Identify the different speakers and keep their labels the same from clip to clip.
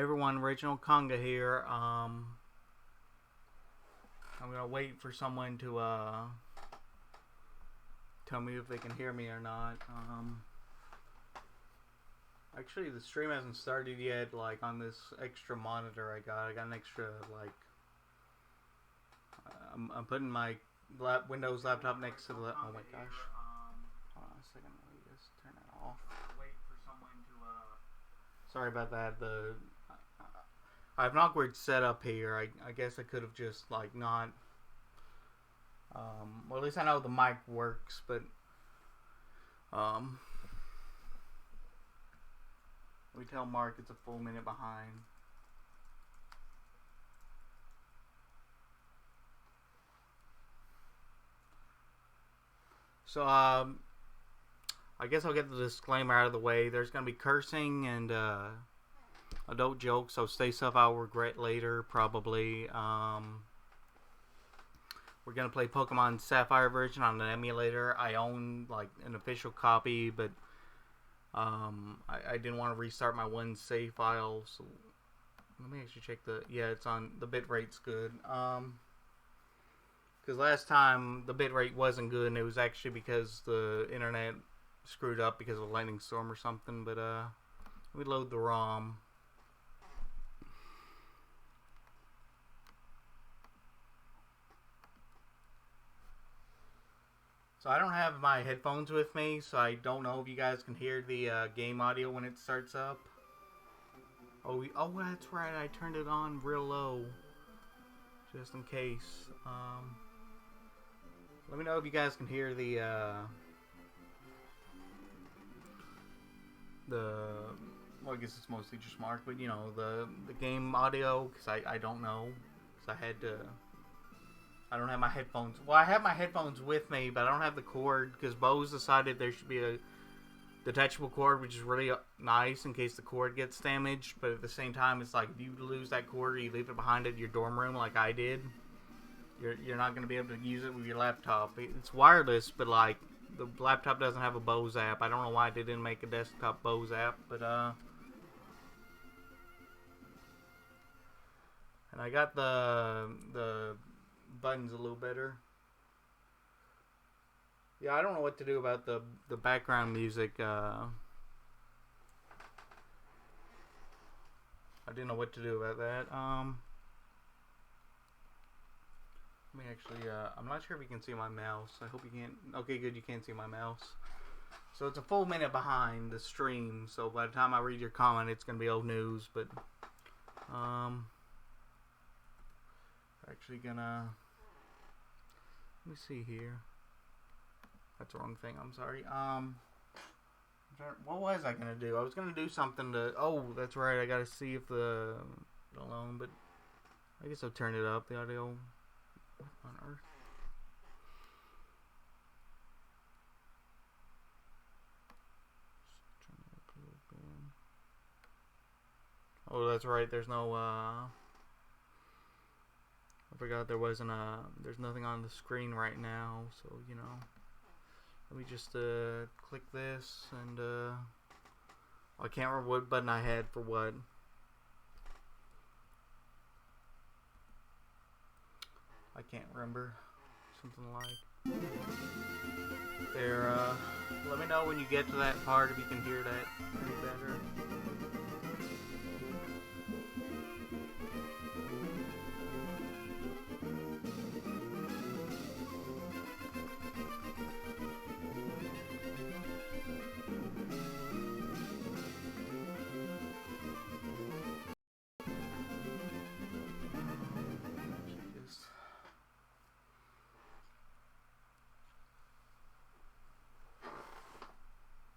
Speaker 1: Everyone, Reginald Konga here. I'm gonna wait for someone to tell me if they can hear me or not. Actually, the stream hasn't started yet. Like on this extra monitor I got an extra like. I'm putting my Windows laptop next to the. Oh my gosh! Hold on a second. Let me just turn it off. Wait for someone to. Sorry about that. I have an awkward setup here. I guess I could have just like not. Well, at least I know the mic works, but we tell Mark it's a full minute behind. So I guess I'll get the disclaimer out of the way. There's gonna be cursing and adult jokes, so say stuff I'll regret later, probably. We're gonna play Pokemon Sapphire version on an emulator. I own like an official copy, but I didn't want to restart my one save file, so let me actually check the. Yeah, it's on the bitrate's good. Because last time the bitrate wasn't good, and it was actually because the internet screwed up because of a lightning storm or something. But we load the ROM. So I don't have my headphones with me, so I don't know if you guys can hear the game audio when it starts up. Oh, that's right. I turned it on real low, just in case. Let me know if you guys can hear the well, I guess it's mostly just Mark, but you know, the game audio, because I don't know, because I don't have my headphones. Well, I have my headphones with me, but I don't have the cord, because Bose decided there should be a detachable cord, which is really nice in case the cord gets damaged, but at the same time, it's like, if you lose that cord or you leave it behind at your dorm room like I did, you're not going to be able to use it with your laptop. It's wireless, but like, the laptop doesn't have a Bose app. I don't know why they didn't make a desktop Bose app, but and I got the buttons a little better. Yeah, I don't know what to do about the background music. I didn't know what to do about that. Let me actually, I'm not sure if you can see my mouse. I hope you can't. Okay, good, you can't see my mouse. So it's a full minute behind the stream, so by the time I read your comment, it's going to be old news, but, actually gonna, let me see here. That's the wrong thing, I'm sorry. What was I gonna do? I was gonna do something to, oh, that's right, I gotta see if the, alone, but I guess I'll turn it up, the audio. On Earth. Oh, that's right. There's no. I forgot there wasn't a. There's nothing on the screen right now, so you know. Let me just click this and I can't remember what button I had for what. I can't remember. Something like there. Let me know when you get to that part if you can hear that any better.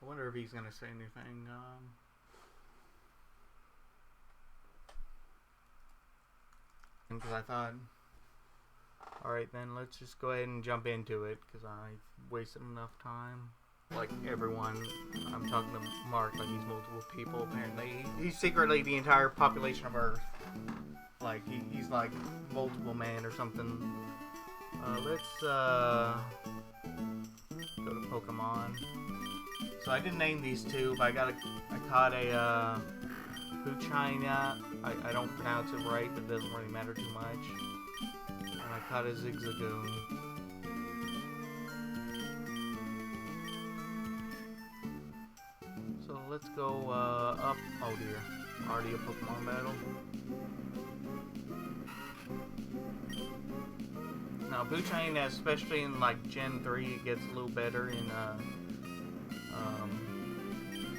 Speaker 1: I wonder if he's gonna say anything. Because I thought, alright then, let's just go ahead and jump into it, because I wasted enough time. Like everyone, I'm talking to Mark like he's multiple people, apparently. He's secretly the entire population of Earth. Like, he's like multiple man or something. Let's go to Pokemon. So I didn't name these two, but I caught a Puchina. I don't pronounce it right, but it doesn't really matter too much. And I caught a Zigzagoon. So let's go up. Oh dear. Already a Pokemon battle. Now Puchina, especially in like Gen 3, it gets a little better in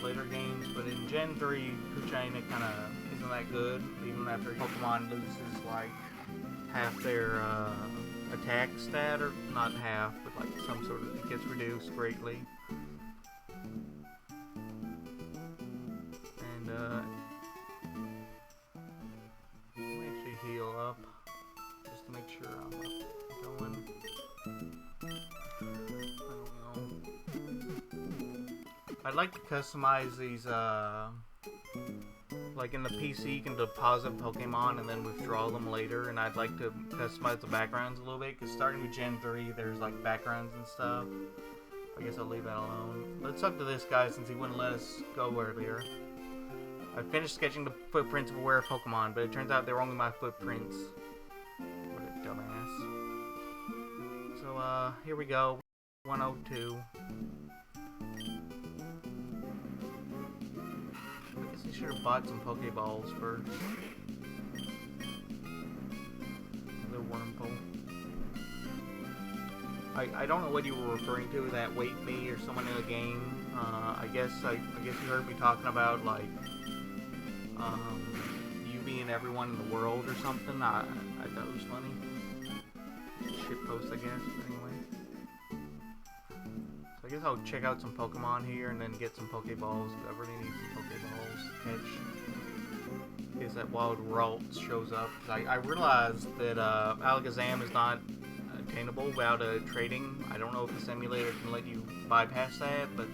Speaker 1: later games, but in Gen 3, Puchina kind of isn't that good, even after Pokemon loses like half their attack stat, or not half, but like some sort of, it gets reduced greatly. And let me actually heal up, just to make sure I'm going. I'd like to customize these, like in the PC you can deposit Pokemon and then withdraw them later, and I'd like to customize the backgrounds a little bit, because starting with Gen 3 there's like backgrounds and stuff. I guess I'll leave that alone. Let's talk to this guy since he wouldn't let us go earlier. I finished sketching the footprints of aware Pokemon, but it turns out they were only my footprints. What a dumbass. So, here we go. 102. I guess I should have bought some Pokeballs first. The Wurmple. I don't know what you were referring to, that Wait Me or someone in the game. I guess you heard me talking about like you being everyone in the world or something. I thought it was funny. Shitpost, I guess. But anyway, so I guess I'll check out some Pokemon here and then get some Pokeballs. I really need some Pokeballs to catch. In case that wild Ralts shows up. I realized that Alakazam is not attainable without trading. I don't know if the simulator can let you bypass that, but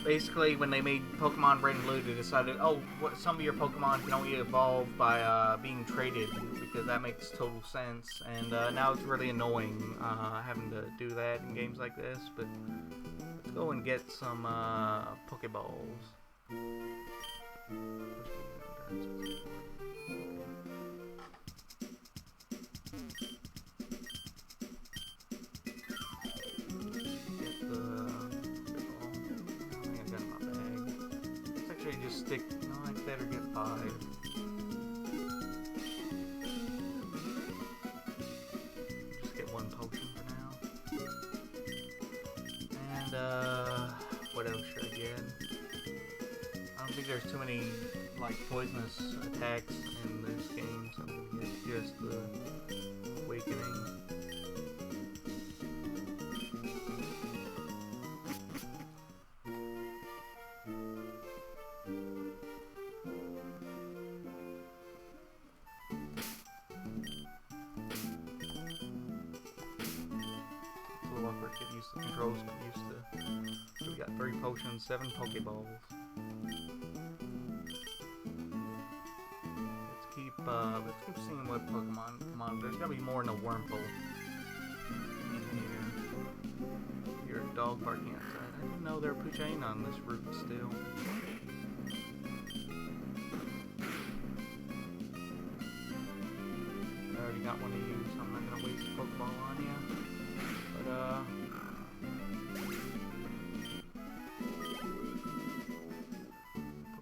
Speaker 1: basically when they made Pokemon Red and Blue, they decided, oh, some of your Pokemon can only evolve by being traded, because that makes total sense, and now it's really annoying having to do that in games like this, but let's go and get some Pokeballs. Just stick. No, I better get 5. Just get 1 potion for now. And what else should I get? I don't think there's too many like poisonous attacks in this game, so I'm gonna get just the Awakening. Get used to the controls, get used to. So we got 3 potions, 7 Pokeballs. Let's keep seeing what Pokemon come on. There's gotta be more in the Wurmple in here. You're a dog barking outside. I didn't know there were Puchina on this route still. I already got one of you, so I'm not gonna waste a Pokeball on you. But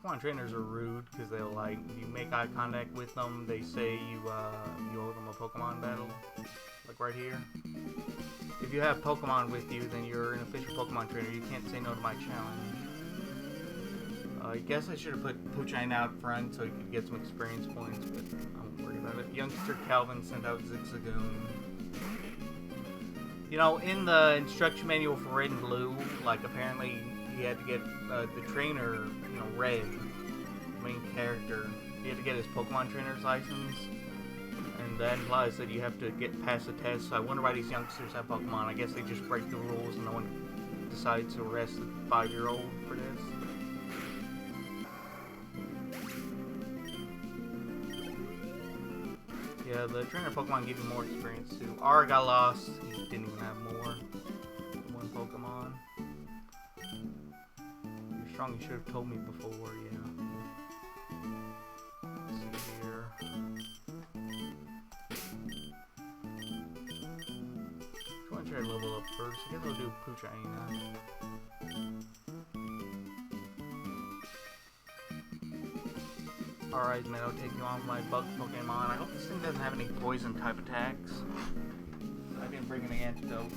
Speaker 1: Pokemon trainers are rude because they'll like, if you make eye contact with them, they say you owe them a Pokemon battle, like right here. If you have Pokemon with you, then you're an official Pokemon trainer. You can't say no to my challenge. I guess I should have put Puchina out front so you could get some experience points, but I won't worry about it. Youngster Calvin sent out Zigzagoon. You know, in the instruction manual for Red and Blue, like, apparently he had to get the trainer, you know, Red, the main character, he had to get his Pokemon trainer's license, and that implies that you have to get past the test, so I wonder why these youngsters have Pokemon. I guess they just break the rules and no one decides to arrest a 5-year-old for this. Yeah, the trainer Pokemon give you more experience too. Aura got lost. He didn't even have more than 1 Pokemon. You're strong, you should have told me before, yeah. first. I guess I'll do Puchaina. Alright, man, I'll take you on my bug Pokemon. I hope this thing doesn't have any poison type attacks. I didn't bring any antidote.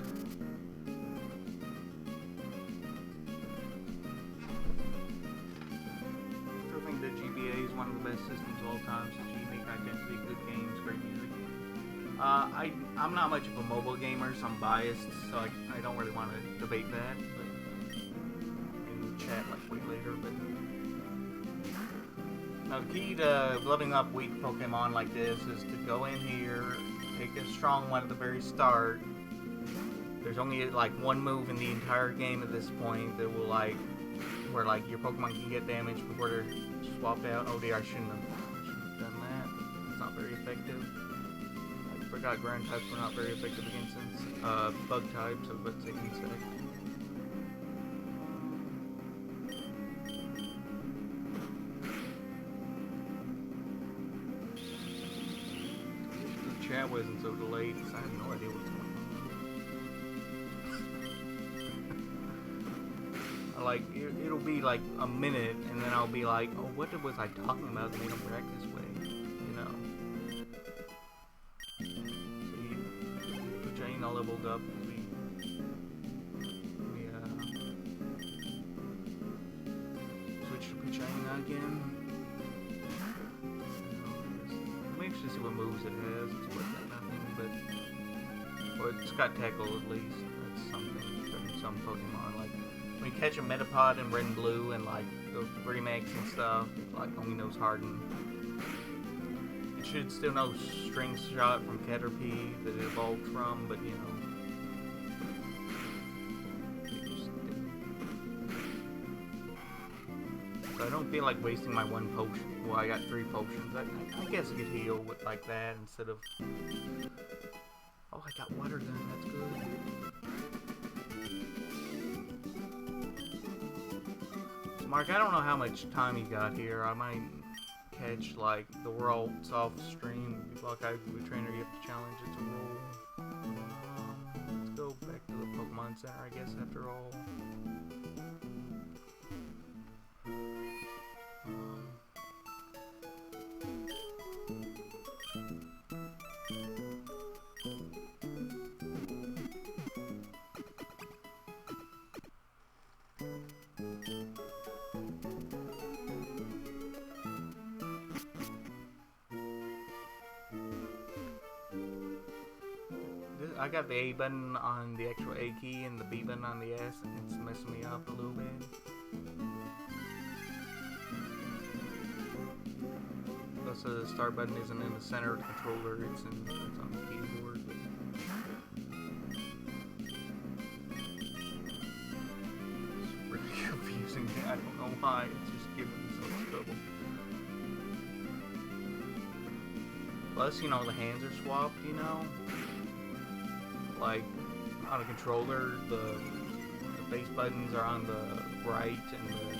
Speaker 1: I still think the GBA is one of the best systems of all time. Such a unique identity, good games, great music. I'm not much of a mobile gamer, so I'm biased, so I don't really want to debate that, but in chat like way later, but now the key to leveling up weak Pokemon like this is to go in here, take a strong one at the very start. There's only like one move in the entire game at this point that will where your Pokemon can get damaged before they're swapped out. Oh dear, I shouldn't have done that. It's not very effective. I forgot ground types were not very effective against bug types, but say insect. The chat wasn't so delayed because I had no idea what's going on. It'll be like a minute, and then I'll be like, oh, what was I talking about that made them react this way? You know. All leveled up. We switch to Puchaina again. Let me actually see what moves it has. It's worth like nothing, but well, it's got tackle at least. That's something from some Pokemon. Like when you catch a Metapod in Red and Blue and like those Remax and stuff, it like only knows Harden. It should still know String Shot from Caterpie that it evolved from, but you know. So I don't feel like wasting my one potion. Well, I got 3 potions. I guess I could heal with like that instead of. Oh, I got Water Gun. That's good. So Mark, I don't know how much time you got here. I might catch like the World's off stream. If you block out a trainer, you have to challenge it to roll. Let's go back to the Pokemon Center, I guess, after all. I got the A button on the actual A key and the B button on the S, and it's messing me up a little bit. Plus the start button isn't in the center of the controller, it's on the keyboard. It's really confusing, I don't know why, it's just giving me so much trouble. Plus, you know, the hands are swapped, you know? Like, on a controller, the face buttons are on the right, and the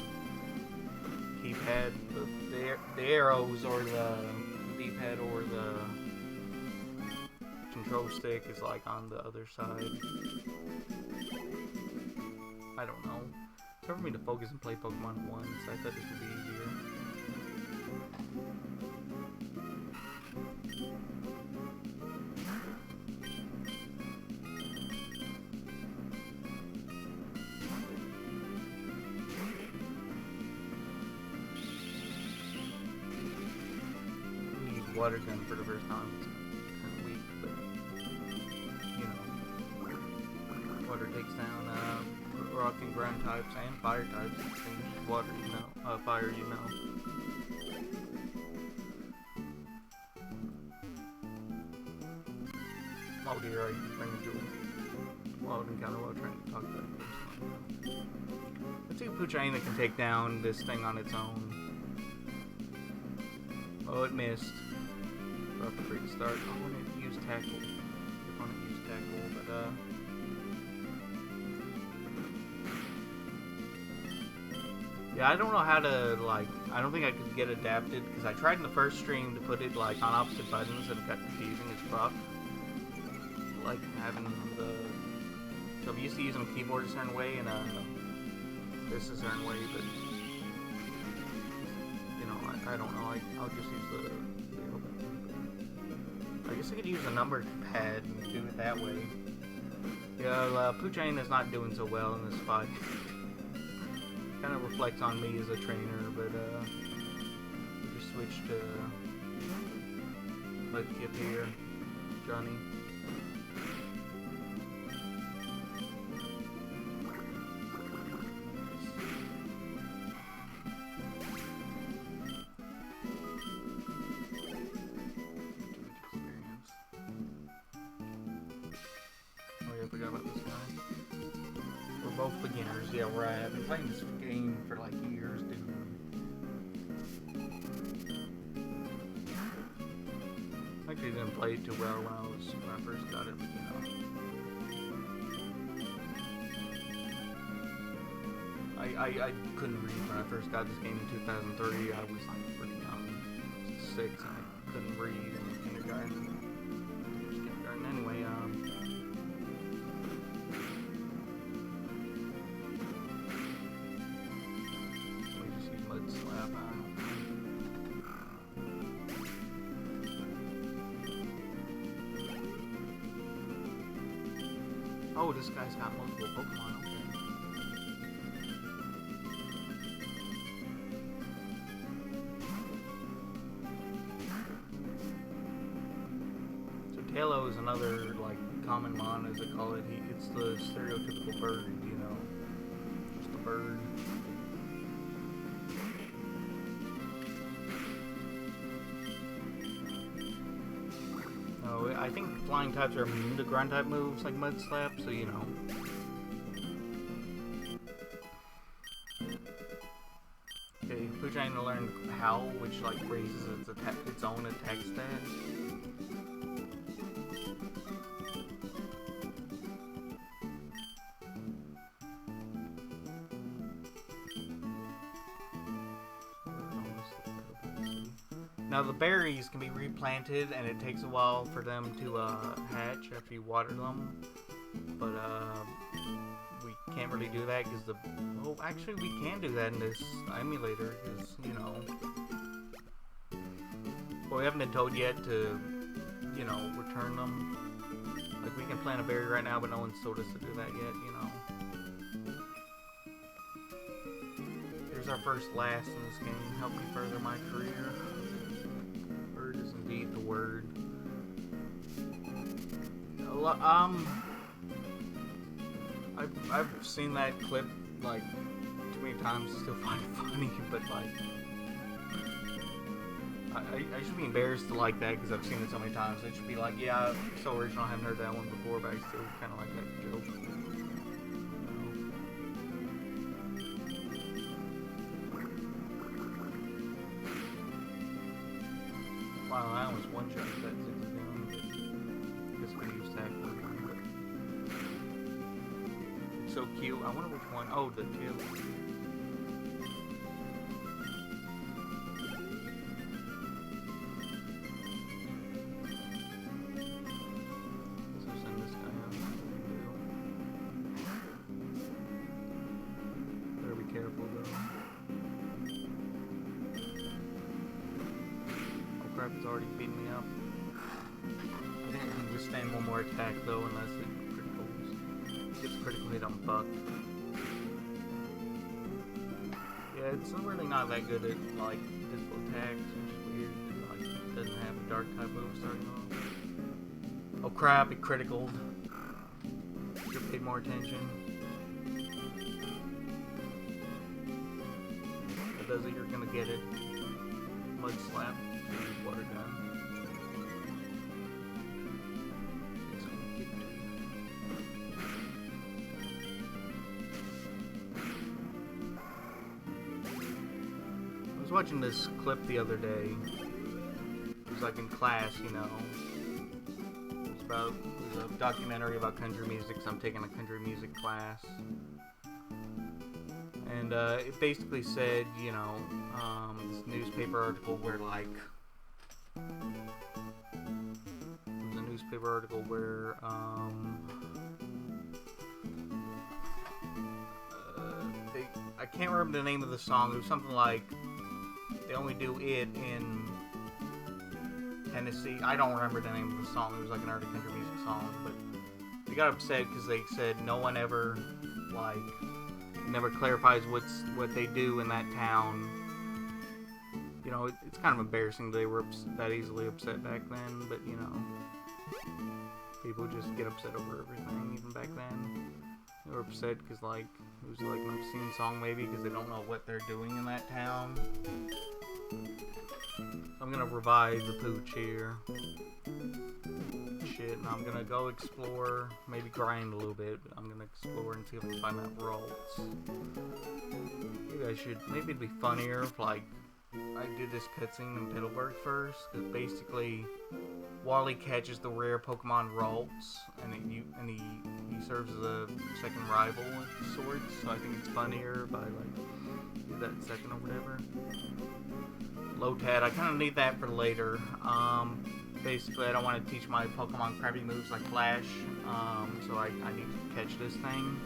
Speaker 1: keypad, the arrows or the D-pad or the control stick is like on the other side. I don't know. It's hard for me to focus and play Pokemon at once. I thought this would be easier. Water Gun for the first time. It's kind of weak, but you know, water takes down rock and ground types and fire types. Things water, you know, fire, you know. Oh dear, I ran into a wild encounter while trying to talk about it. Let's see if Puchaina can take down this thing on its own. Oh, it missed. Rough a great start. I wanted to use tackle. I want to use tackle, but yeah, I don't know how to like. I don't think I could get adapted because I tried in the first stream to put it like on opposite buttons and it got confusing as fuck. Like having the So I'm used to using a keyboard a certain way, and this is a certain way, but you know, I don't know. I'll just use the I guess I could use a number pad and do it that way. Yeah, Poochain is not doing so well in this fight. Kind of reflects on me as a trainer, but we just switched to Mudkip here, Johnny. Forgot about this guy. We're both beginners, yeah, right. I've been playing this game for like years, dude. I actually didn't play it too well when I first got it, but you know. I couldn't read when I first got this game in 2003. I was like pretty young, 6, and I couldn't read in kindergarten. Anyway, oh, this guy's got multiple Pokemon, okay. So Tailo is another, like, common mon, as they call it. It's the stereotypical bird, you know. Just a bird. I think flying types are immune to ground type moves like Mud Slap, so you know. Okay, Poochain to learn Howl, which like raises its own attack stat. Now the berries can be replanted, and it takes a while for them to hatch after you water them. But we can't really do that because well, actually we can do that in this emulator because you know. Well, we haven't been told yet to, you know, return them. Like we can plant a berry right now, but no one's told us to do that yet. You know. Here's our first last in this game. Help me further my career. Is indeed the word. I've seen that clip like too many times to still find it funny, but like I should be embarrassed to like that because I've seen it so many times. It should be like, yeah, so original. I haven't heard that one before, but I still kind of like that joke. Wow, I almost one-shot that 6 down, but I guess we use that for one, but it's so cute. I wonder which one. Oh, the tail. So send this guy out. Better be careful though. Crap, it's already beating me up. I think I can withstand one more attack though, unless it criticals. Gets critical hit, I'm fucked. Yeah, it's really not that good at like physical attacks, which is weird. Like, it doesn't have a dark type move starting off. Oh crap, it criticaled. Should have paid more attention. If it does it, you're gonna get it. Mud Slap. Water gun. I was watching this clip the other day. It was like in class, you know. It was a documentary about country music, so I'm taking a country music class. And it basically said, you know, this newspaper article where like can't remember the name of the song. It was something like they only do it in Tennessee. I don't remember the name of the song. It was like an early country music song, but they got upset because they said no one ever never clarifies what they do in that town. You know, it's kind of embarrassing they were that easily upset back then, but you know, people just get upset over everything. Even back then, they were upset because like it was like an obscene song maybe because they don't know what they're doing in that town. I'm gonna revive the pooch here. Shit, and I'm gonna go explore, maybe grind a little bit, but I'm gonna explore and see if I can find that Ralts. Maybe it'd be funnier if like I did this cutscene in Petalburg first, because basically Wally catches the rare Pokemon Ralts, and he serves as a second rival with swords. So I think it's funnier by like do that second or whatever. Lotad, I kind of need that for later. Basically, I don't want to teach my Pokemon crappy moves like Flash, so I need to catch this thing.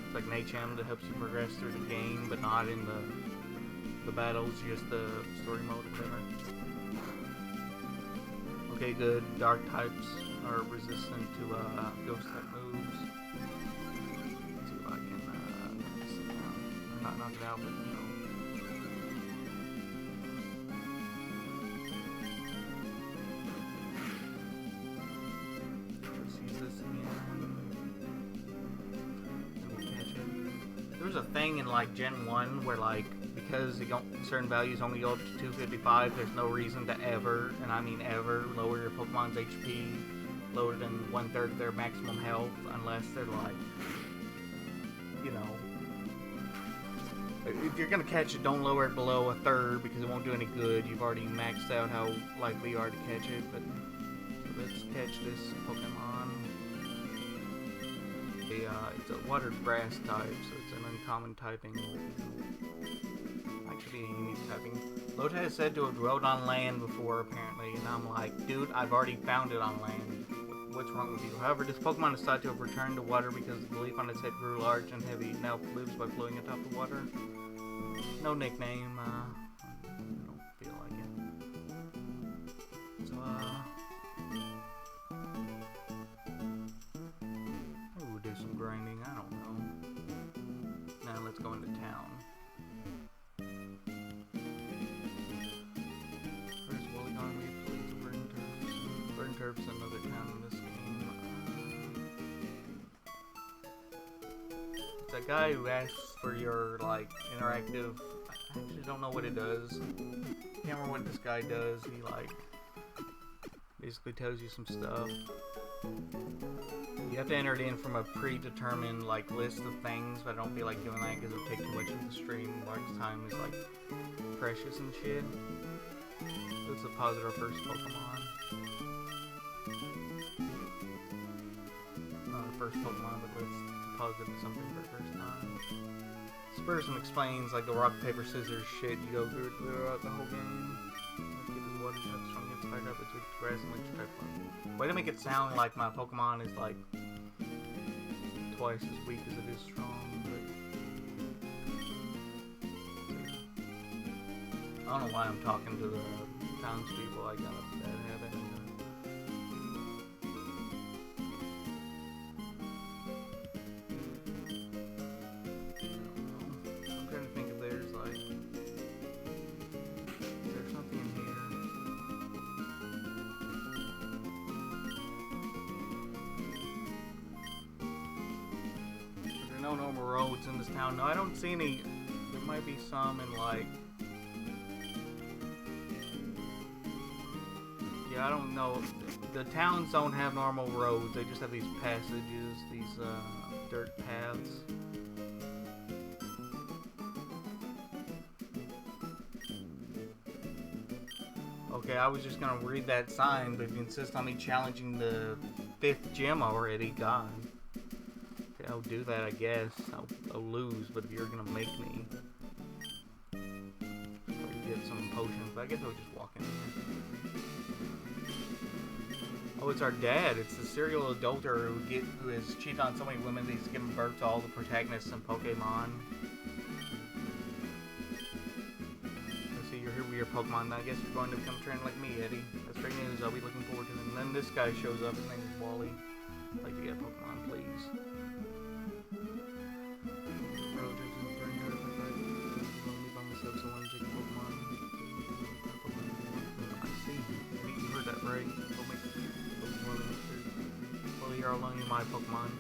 Speaker 1: It's like an HM that helps you progress through the game, but not in the battles, just the story mode or whatever. Okay, good. Dark types are resistant to ghost type moves. Let's see if I can not knock it out, but you know. There's a thing in like Gen 1 where like because certain values only go up to 255, there's no reason to ever, and I mean ever, lower your Pokemon's HP lower than 1/3 of their maximum health unless they're like, you know, if you're gonna catch it, don't lower it below 1/3 because it won't do any good. You've already maxed out how likely you are to catch it. But let's catch this Pokemon. It's a water grass type, so it's an uncommon typing. Actually, a unique typing. Lotad is said to have dwelled on land before, apparently, and I'm like, dude, I've already found it on land. What's wrong with you? However, this Pokemon is thought to have returned to water because the leaf on its head grew large and heavy. It now lives by floating atop the water. No nickname. I don't feel like it. So, ooh, do some grinding. I don't know. Now let's go into town. Where's Woollygon? We played the Burn Turfs. Burn Turfs, another town in this game. It's a guy who asks for your, like, interactive... I actually don't know what it does. Can't remember what this guy does. He, like, basically tells you some stuff. You have to enter it in from a predetermined, like, list of things, but I don't feel like doing that because it'll take too much of the stream. Mark's time is, like, precious and shit. Let's deposit our first Pokemon. Not our first Pokemon, but let's deposit something for the first time. This person explains, like, the rock, paper, scissors shit you go through throughout the whole game. Let's get this water type strong, gets fired up, it's weak to grass and electric type one. Way to make it sound like my Pokemon is, like, twice as weak as it is strong, but... I don't know why I'm talking to the townspeople. I got a bad habit. I'm trying to think if there's like... Is there something in here? Are there no normal roads in this town? No, I don't see any. There might be some in like... I don't know. The towns don't have normal roads. They just have these passages, these dirt paths. Okay, I was just gonna read that sign, but if you insist on me challenging the 5th gym already, God. Okay, I'll do that, I guess. I'll lose, but if you're gonna make me, get some potions. But I guess I'll just walk in here. Oh, it's our dad. It's the serial adulterer who has cheated on so many women that he's given birth to all the protagonists in Pokemon. your Pokemon. I guess you're going to become a trainer like me, Eddie. That's great news. I'll be looking forward to it. And then this guy shows up. His name is Wally. I'd like to get a Pokemon, please. Relatives and friends are lonely by myself, so I want to take a Pokemon. I see. You heard that right. Well, you're alone in my Pokemon.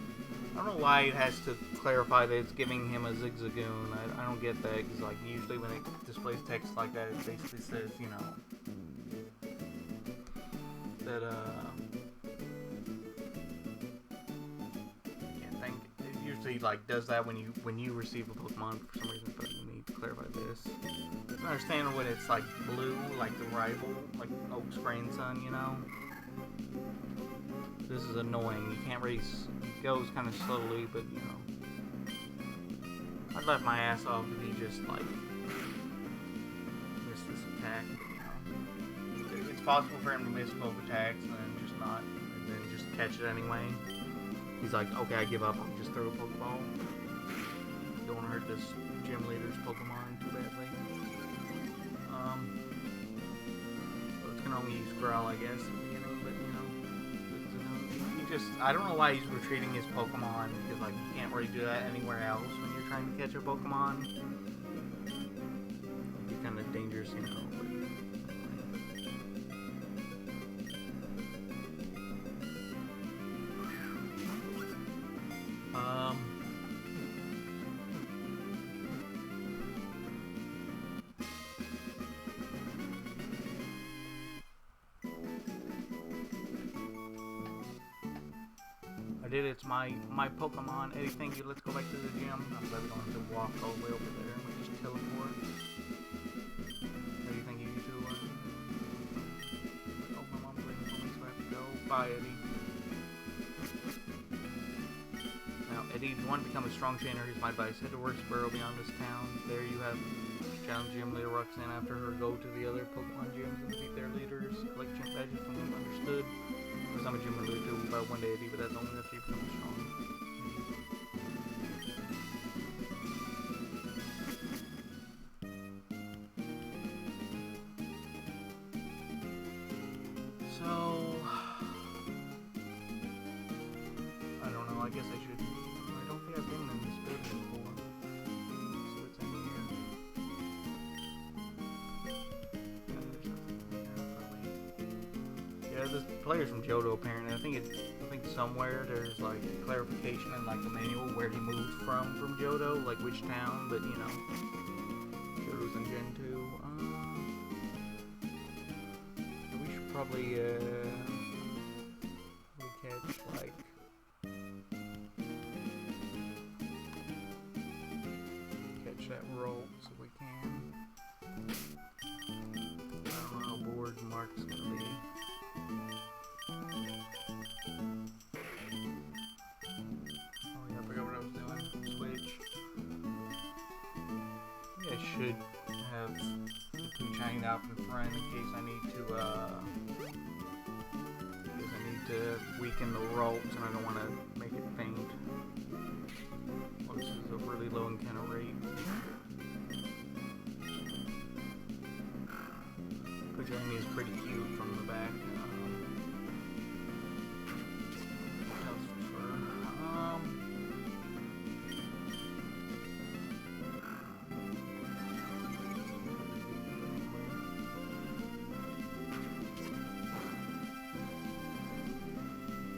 Speaker 1: I don't know why it has to clarify that it's giving him a Zigzagoon. I don't get that, because like usually when it displays text like that, it basically says, you know, that I can't think. It usually like does that when you receive a Pokemon for some reason, but you need to clarify this. I don't understand when it's like blue, like the rival, like Oak's grandson, you know. This is annoying. You can't race. It goes kind of slowly, but you know. I'd let my ass off if he just like missed this attack. You know. It's possible for him to miss both attacks and then just not, and then just catch it anyway. He's like, okay, I give up. I'll just throw a Pokeball. Don't want to hurt this gym leader's Pokemon too badly. So it's gonna only use Growl, I guess, in the beginning, but you know. I don't know why he's retreating his Pokemon, because like you can't really do that anywhere else when you're trying to catch a Pokemon. It'd be kind of dangerous, you know. I did it. It's my Pokemon. Eddie, thank you. Let's go back to the gym. I'm glad we don't have to walk all the way over there. We just teleport. Eddie, thank you. You too. Oh, my mom's waiting for me, so I have to go. Bye, Eddie. Now, Eddie, if you want to become a strong trainer, here's my advice. Head to Worksboro beyond this town. There you have challenge gym leader Roxanne after her. Go to the other Pokemon gyms and defeat their leaders. Collect gym badges from them. Understood? Because I'm a gym leader too about one day, Eddie, but that's only after you become strong. So I don't know, I guess I should. I don't think I've been in this building before. So it's in here. Yeah, there's nothing in here, probably. Yeah, this player's from Johto apparently. I think somewhere there's like clarification in like the manual where he moved from Johto, like which town, but you know, Johto's in Gen 2. We should probably catch like that roll so we can. I don't know how bored Mark's gonna be. Should have the pooch hanging out in front in case I need to weaken the ropes and I don't want to make it faint. Well, this is a really low encounter rate. Pooch is pretty cute from the back.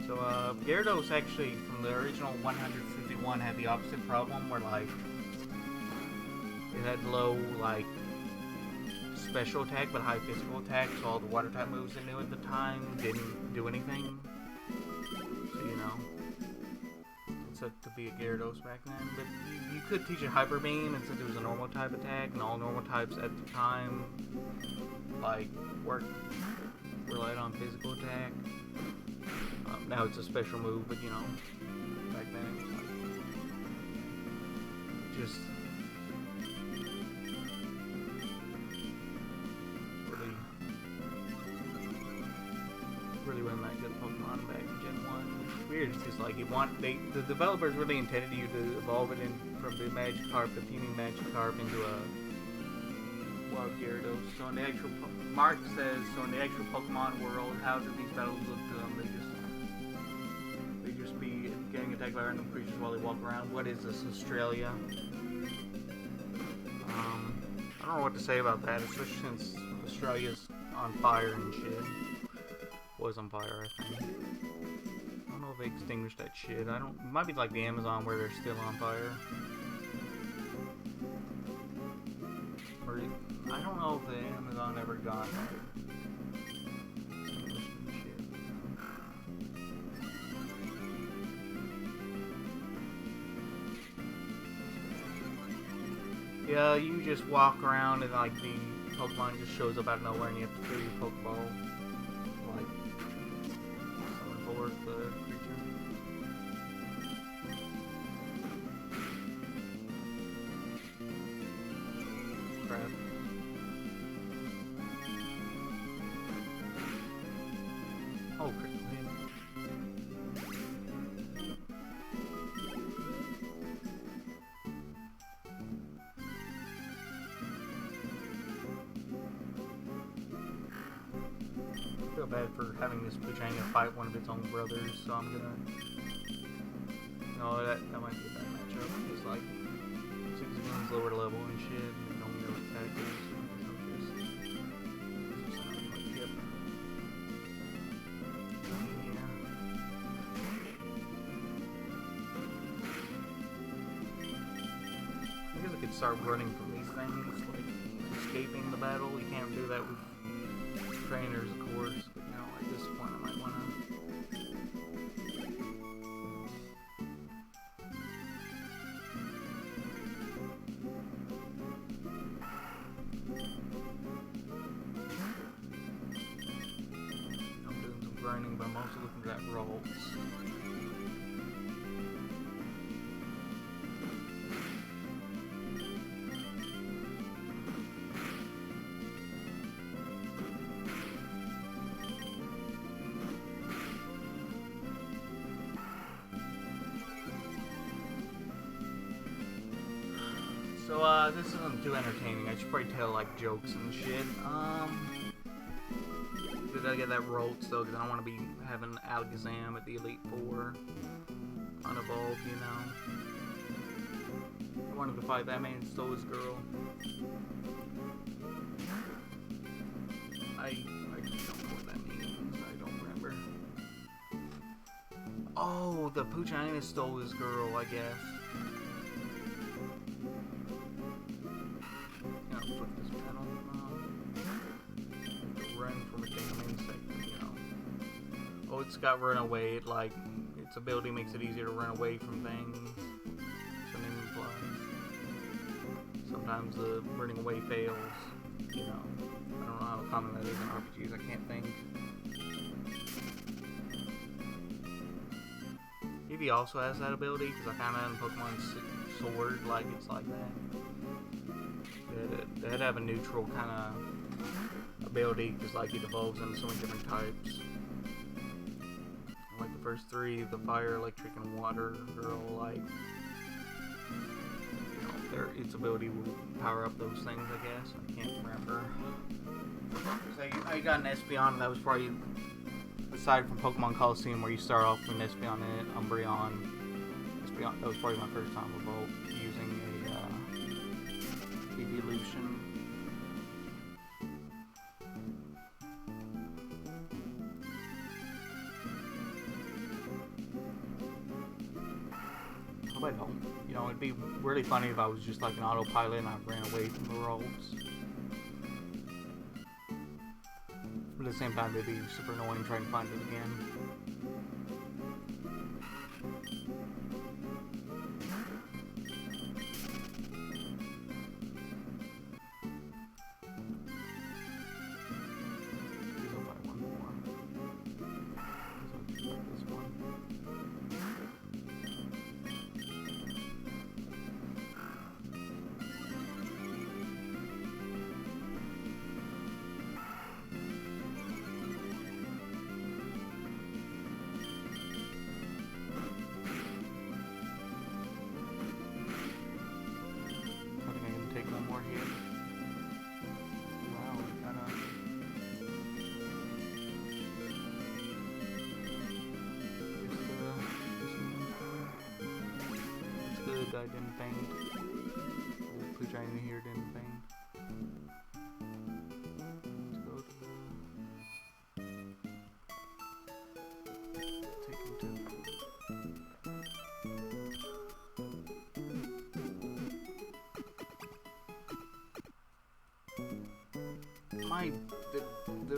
Speaker 1: So, Gyarados actually, from the original 151, had the opposite problem, where, like, it had low, like, special attack, but high physical attack, so all the water-type moves it knew at the time didn't do anything. So, you know, it's up to be a Gyarados back then. But you could teach it Hyper Beam, and since it was a normal-type attack, and all normal types at the time, like, relied on physical attack. Now it's a special move, but you know, back then it was like, just really wasn't that good Pokemon back in Gen 1, which is weird. It's just like the developers really intended you to evolve it from the Magikarp, the puny Magikarp, into Well, Gyarados. So in the actual Mark says, so in the actual Pokemon world, how do these battles look to them? They just be getting attacked by random creatures while they walk around. What is this, Australia? I don't know what to say about that, especially since Australia's on fire and shit. Was on fire, I think. I don't know if they extinguished that shit. It might be like the Amazon where they're still on fire. Or I don't know if the Amazon ever got extinguished and shit. Yeah, you just walk around and like the Pokemon just shows up out of nowhere and you have to kill your Pokeball. Like summon forward the creature. Crap. Oh, critical hit. I feel bad for having this Pachanga fight one of its own brothers, so I'm gonna... No, that might be a bad matchup. It's like 6 guns lower level and shit, and they don't really attack us. I guess I could start running from these things, like escaping the battle. You can't do that with trainers, of course, but you know, at this point I might want to. I'm doing some grinding, but I'm also looking for that rolls. So, this isn't too entertaining. I should probably tell, like, jokes and shit. We gotta get that Rolts, though, because I don't want to be having Alakazam at the Elite Four. Unevolved, you know. I wanted to fight that man, stole his girl. I just don't know what that means. I don't remember. Oh, the Poochina stole his girl, I guess. Flip this panel. Run from a damn insect, you know. Oh, it's got run away. Like, its ability makes it easier to run away from things. So name implies. Sometimes the running away fails. You know. I don't know how common that is in RPGs. I can't think. Eevee also has that ability because I found out in Pokemon Sword, like it's like that. They'd have a neutral kind of ability because like it evolves into so many different types. Like the first three, the fire, electric, and water girl, like you know, its ability will power up those things. I guess I can't remember. I got an Espeon. That was probably aside from Pokemon Coliseum where you start off with an Espeon and Umbreon. Espeon. That was probably my first time with both using a evolution. But you know, it'd be really funny if I was just like an autopilot and I ran away from the rolls. But at the same time, it'd be super annoying trying to find it again. guy didn't faint. The blue giant here didn't faint. Let's go to the... Take him to...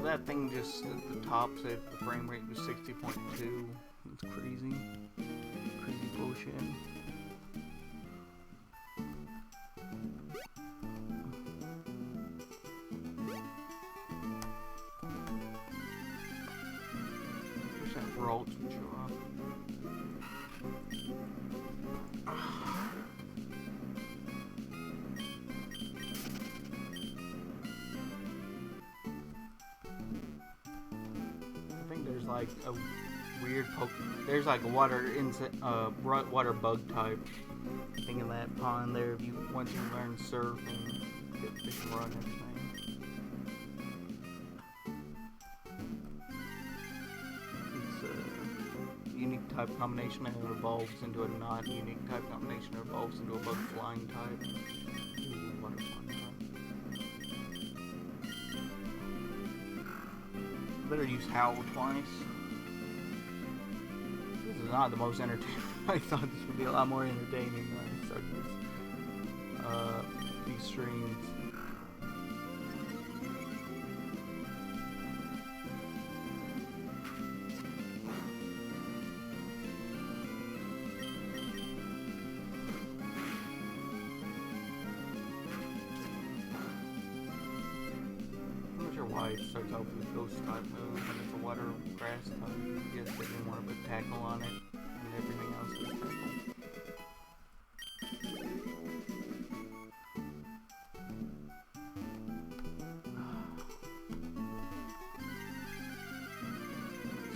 Speaker 1: that thing just at the top said the frame rate was 60.2. It's crazy. Crazy bullshit. Wish that Brawl would show up. There's like a weird there's like a water bug type thing in that pond there. If you once you learn surf and get fish and run and everything. It's a unique type combination and it evolves into a non-unique type combination. It evolves into a bug flying type. Water flying type. Better use Howl twice. This is not the most entertaining. I thought this would be a lot more entertaining when I started these streams. Why it starts off with a ghost type move and it's a water grass type. I guess they didn't want to put tackle on it and everything else is tackle.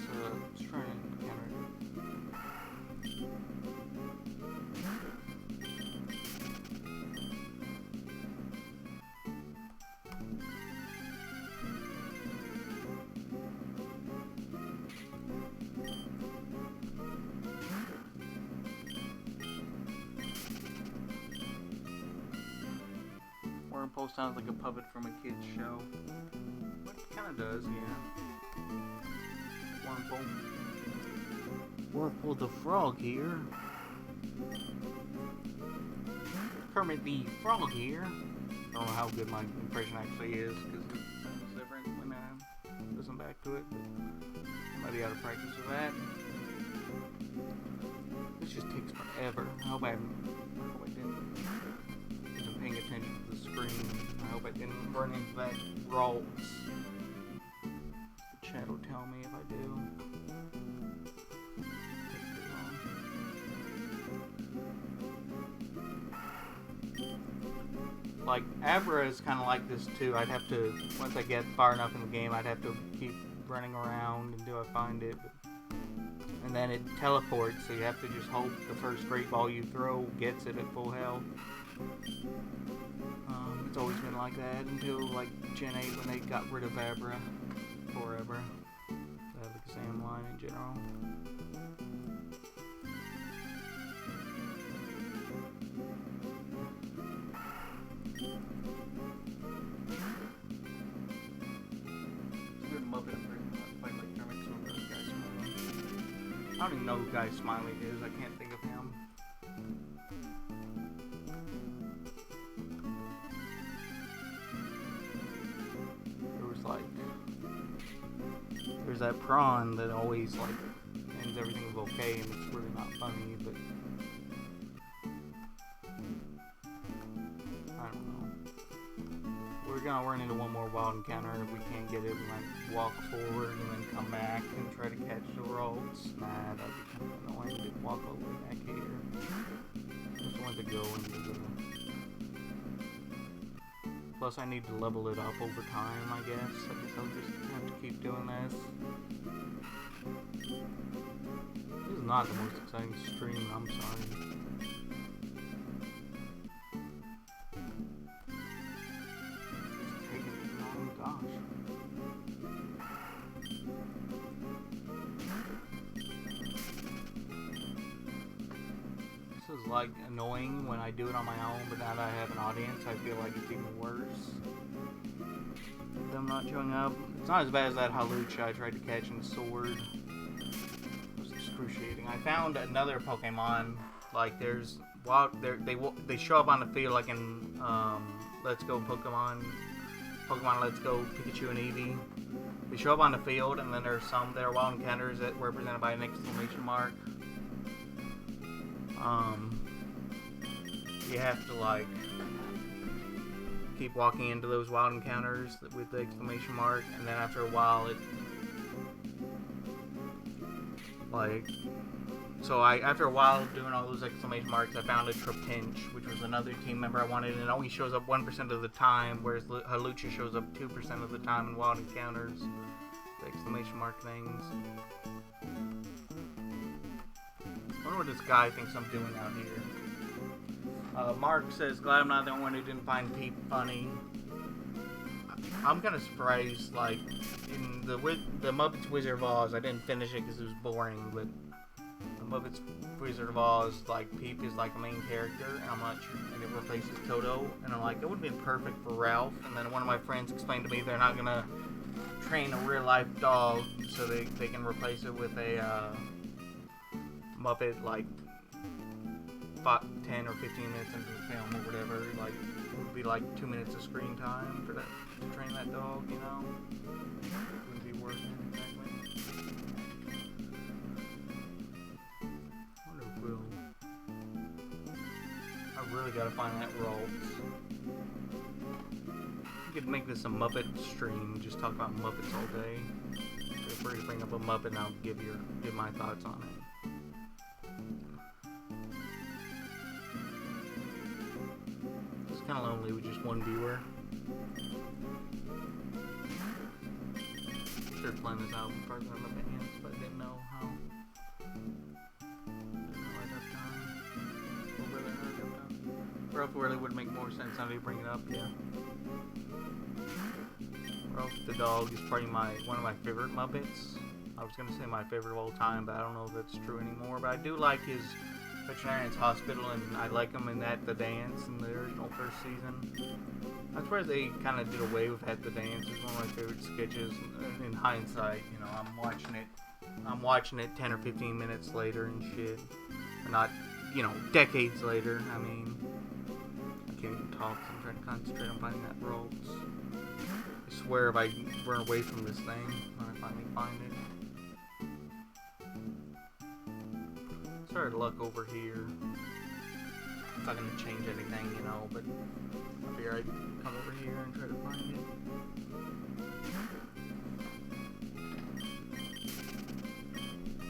Speaker 1: So let's try and counter it. Wormhole sounds like a puppet from a kid's show. It kind of does, yeah. Wormhole the Frog here. Kermit the Frog here. I don't know how good my impression actually is because it sounds different when I listen back to it, but I might be out of practice with that. This just takes forever. I hope I didn't. Paying attention to the screen. I hope I didn't run into that rocks. The chat will tell me if I do. Like, Abra is kind of like this too. I'd have to, once I get far enough in the game, I'd have to keep running around until I find it. And then it teleports, so you have to just hope the first great ball you throw gets it at full health. It's always been like that until like Gen 8 when they got rid of Abra forever. The exam line in general. It's a good Muppet fight like Kermit, so Guy Smiley. I don't even know who Guy Smiley is. I can't think of him. There's that prawn that always like ends everything with okay and it's really not funny, but I don't know. We're gonna run into one more wild encounter and if we can't get it we might walk forward and then come back and try to catch the rolls. Nah, that'd be kind of annoying to walk all the way back here. Just want to go into the... Plus, I need to level it up over time, I guess. I guess I'll just have to keep doing this. This is not the most exciting stream, I'm sorry. It's taking too long, gosh. This is like annoying when I do it on my own, but now that I have an audience, I feel like it's even worse. Them not showing up. It's not as bad as that Halucha I tried to catch in Sword. It was excruciating. I found another Pokemon. Like there's they show up on the field like in Let's Go Pokemon Let's Go Pikachu and Eevee. They show up on the field, and then there's some that are wild encounters that were represented by an exclamation mark. You have to like keep walking into those wild encounters with the exclamation mark, and then after a while it like after a while of doing all those exclamation marks, I found a Trapinch, which was another team member I wanted, and it only shows up 1% of the time, whereas Halucha shows up 2% of the time in wild encounters. The exclamation mark things. I wonder what this guy thinks I'm doing out here. Mark says, glad I'm not the only one who didn't find Peep funny. I'm kind of surprised, like, in the Muppets Wizard of Oz, I didn't finish it because it was boring, but the Muppets Wizard of Oz, like, Peep is, like, a main character, and I'm not sure, and it replaces Toto, and I'm like, it would have been perfect for Ralph, and then one of my friends explained to me they're not gonna train a real-life dog, so they can replace it with a, Muppet, like, 10 or 15 minutes into the film or whatever, like, it would be like 2 minutes of screen time for that, to train that dog, you know? Wouldn't be worth it, exactly. Wonder if we'll... I really gotta find that Ralts. We could make this a Muppet stream, just talk about Muppets all day. Feel free to bring up a Muppet and I'll give my thoughts on it. Kind of lonely with just one viewer. Should have planned this out before I got my opinions, but I didn't know how. Didn't know I'd have time. Or whether I'd have time. Ralph really would make more sense now that you bring it up, yeah. Ralph the dog is probably one of my favorite Muppets. I was gonna say my favorite of all time, but I don't know if that's true anymore. But I do like his Veterinarian's Hospital, and I like him in At the Dance in the original first season. That's where they kind of did away with At the Dance. It's one of my favorite sketches. In hindsight, you know, I'm watching it 10 or 15 minutes later and shit. Not, you know, decades later. I mean, I can't even talk, so I'm trying to concentrate on finding that Ralts. I swear if I run away from this thing when I finally find it. Started luck over here. It's not gonna change anything, you know, but I figure I'd come over here and try to find it.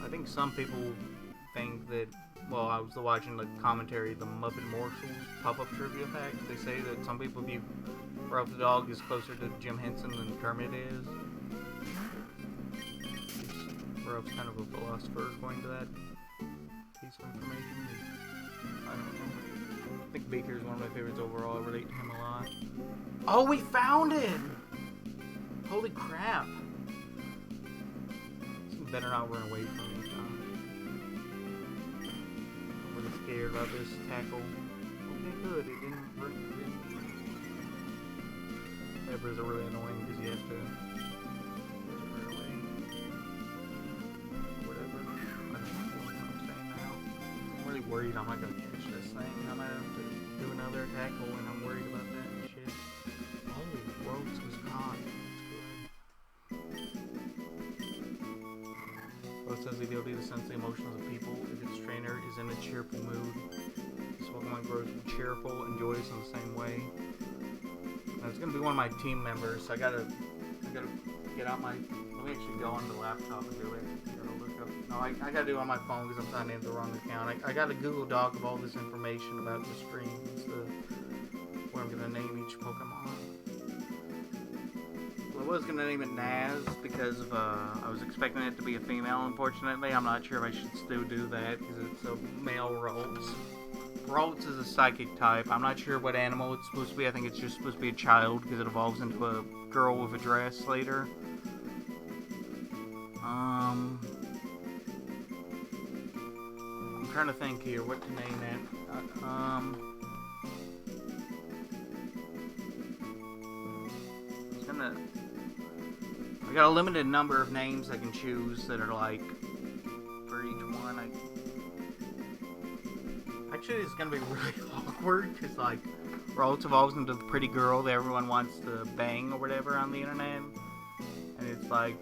Speaker 1: I think some people think that, well, I was watching the commentary, the Muppet Morsels pop-up trivia facts. They say that some people view Ralph the dog is closer to Jim Henson than Kermit is. Ralph's kind of a philosopher, according to that piece of information. I don't know. I think Baker is one of my favorites overall. I relate to him a lot. Oh, we found it! Holy crap! Something better not run away from me, John. I'm really scared about this tackle. Okay, good. It didn't work. Zebras are really annoying because you have to run away. Whatever. I don't know what I'm saying now. I'm really worried I'm not going to catch this thing. I might have to do another tackle and I'm worried about that and shit. Oh, Rhodes was caught. That's good. Rhodes has the ability to sense the emotions of people if its trainer is in a cheerful mood. This Pokemon grows cheerful and joyous in the same way. Now, it's gonna be one of my team members, so I gotta get out my. Let me actually go on the laptop and do it. Gotta look up. No, I gotta do it on my phone because I'm signing into the wrong account. I got a Google Doc of all this information about the stream. It's where I'm gonna name each Pokemon. Well, I was gonna name it Naz because of I was expecting it to be a female. Unfortunately, I'm not sure if I should still do that because it's a male Rhodes. Rhodes is a psychic type. I'm not sure what animal it's supposed to be. I think it's just supposed to be a child because it evolves into a girl with a dress later. I'm trying to think here what to name it. I got a limited number of names I can choose that are like for each one. Actually, it's gonna be really awkward because like Rolf evolves into the pretty girl that everyone wants to bang or whatever on the internet, and it's like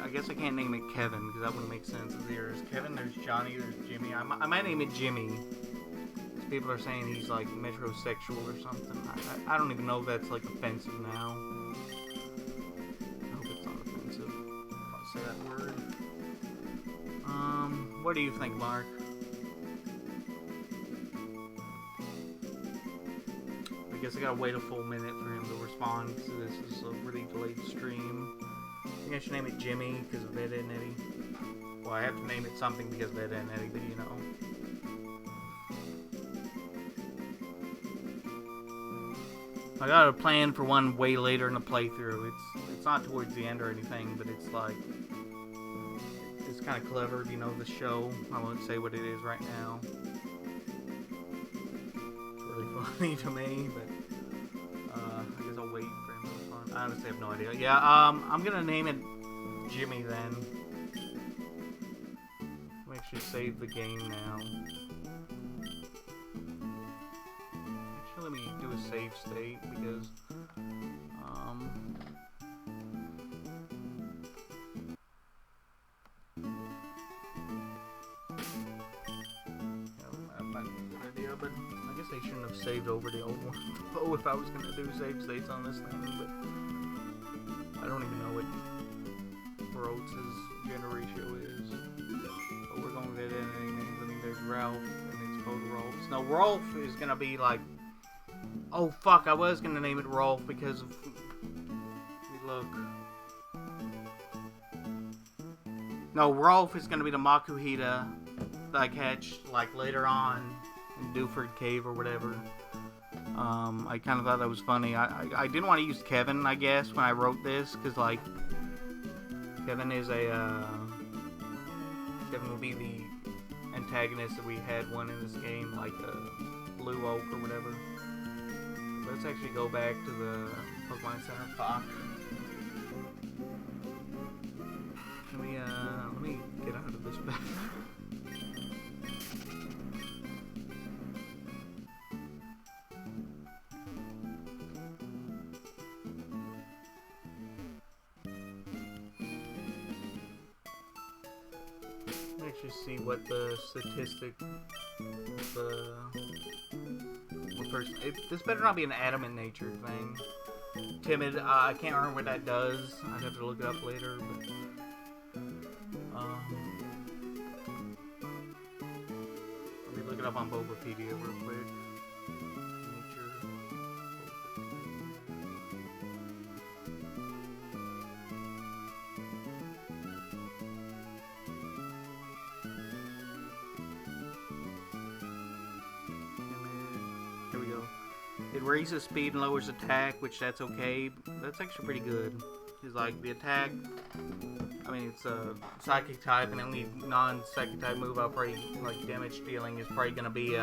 Speaker 1: I guess I can't name it Kevin because that wouldn't make sense. There's Kevin, there's Johnny, there's Jimmy. I might name it Jimmy. People are saying he's like metrosexual or something. I don't even know if that's like offensive now. I hope it's not offensive if I say that word. What do you think, Mark? I guess I gotta wait a full minute for him to respond because this is a really delayed stream. I think I should name it Jimmy because of Ed, Ed and Eddie. Well, I have to name it something because of Ed, Ed and Eddie, but you know. I got a plan for one way later in the playthrough. It's not towards the end or anything, but it's like it's kind of clever if you know the show. I won't say what it is right now. It's really funny to me, but I guess I'll wait for him to respond. I honestly have no idea. Yeah, I'm gonna name it Jimmy then. Let me actually save the game now. Let me do a save state because that might be a good idea, but I guess I shouldn't have saved over the old one. Oh, if I was gonna do save states on this thing, but I don't even know what Rotz's gender ratio is. But we're going to get any names. I mean, there's Ralph and it's called Rolf. Now Rolf is gonna be like. Oh fuck, I was gonna name it Rolf because of... Look. No, Rolf is gonna be the Makuhita that I catch, like, later on in Dewford Cave or whatever. I kind of thought that was funny. I didn't want to use Kevin, I guess, when I wrote this, because, like, Kevin is a, Kevin will be the antagonist that we had one in this game, like, Blue Oak or whatever. Let's actually go back to the Pokemon Center Fox. Let me get out of this back. Let me actually see what the statistic person. This better not be an adamant nature thing. Timid, I can't remember what that does. I'd have to look it up later, but let me look it up on Bulbapedia real quick. Nature. It raises speed and lowers attack, which that's okay. That's actually pretty good. It's like the attack, I mean it's a psychic type, and the only non-psychic type move I'll probably like damage dealing is probably gonna be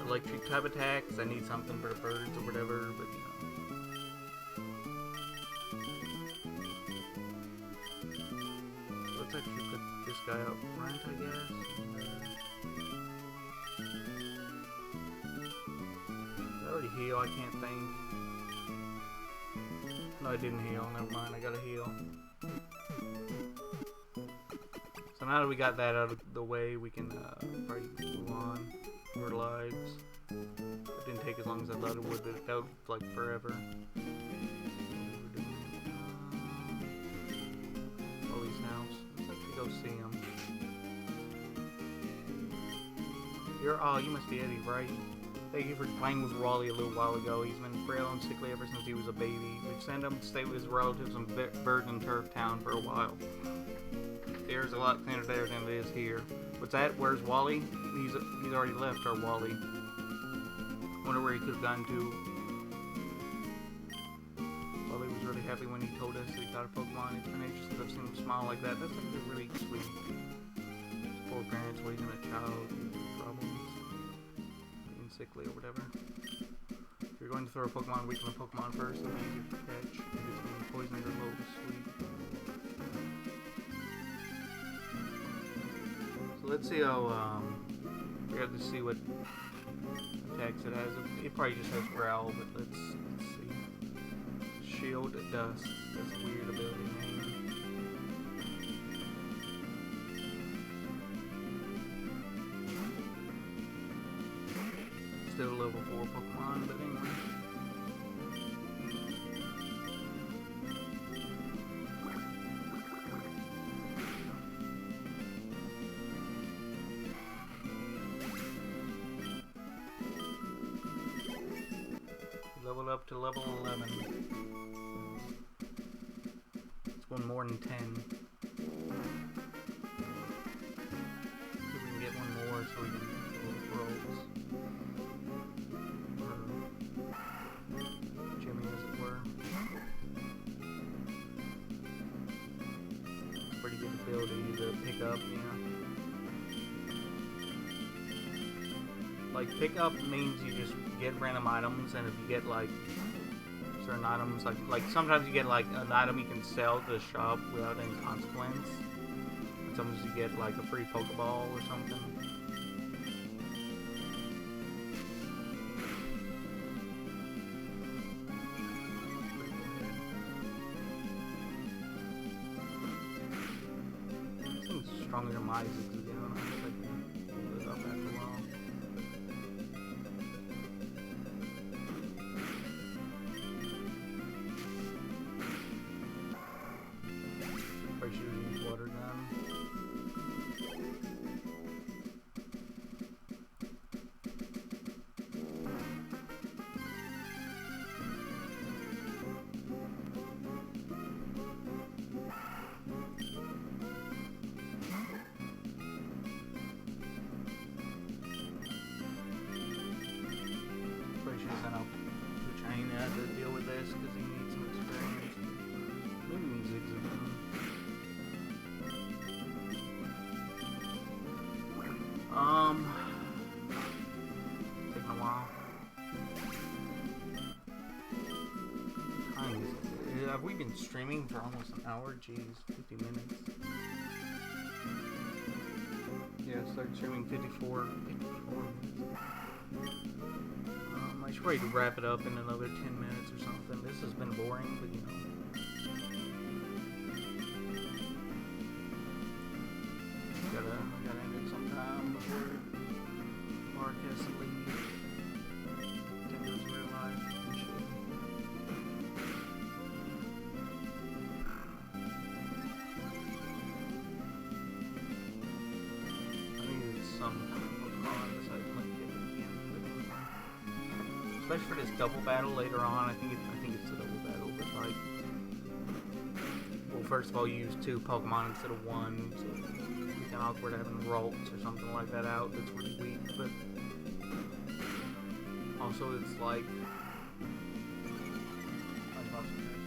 Speaker 1: electric type attack, because I need something for the birds or whatever, but you know. Let's actually put this guy up front, I guess. Heal, I can't think. No, I didn't heal. Never mind, I gotta heal. So now that we got that out of the way, we can probably move on to our lives. It didn't take as long as I thought it would, but it felt like forever. Wally's house. Let's actually go see him. You must be Eddie, right? Thank you for playing with Wally a little while ago. He's been frail and sickly ever since he was a baby. We've sent him to stay with his relatives in Burden Turf Town for a while. The air's a lot cleaner there than it is here. What's that? Where's Wally? He's already left, our Wally. Wonder where he could have gone to. Wally happy when he told us that he got a Pokemon. It's been ages since I've seen him smile like that. That's actually really sweet. Poor parents raising a child with problems, being sickly or whatever. If you're going to throw a Pokemon, wait for the Pokemon first, it'll be easier to catch. If it's being poisoned or low, sweet. So let's see how, we have to see what attacks it has. It probably just has Growl, but let's see. Shield Dust. That's a weird ability name. Still level 4 Pokemon, but anyway. Leveled up to level 11. It's one more than 10. See if we can get one more so we can do those rolls. Or Jimmy, as it were. Pretty good ability to pick up, you know. Like, pick up means you just get random items, and if you get like certain items, like sometimes you get like an item you can sell to the shop without any consequence, and sometimes you get like a free Pokeball or something. This thing's stronger than my Ziggs again. I don't know if I can pull it up after a while. Water gun. Pretty sure sent out China to deal with this because he needs some experience. Maybe he needs Ziggs. Taking a while. Time is it? Have we been streaming for almost an hour? Jeez, 50 minutes. Yeah, started streaming 54 minutes. I should probably wrap it up in another 10 minutes or something. This has been boring, but you know. Gotta end it sometime before Mark has to leave. Take his real life and shit. I think it's some Pokemon so I might get it again. Especially for this double battle later on. I think it's a double battle, but like, well, first of all, you use 2 Pokemon instead of 1. So kind of awkward having Rolts or something like that out. That's really weak, but also it's like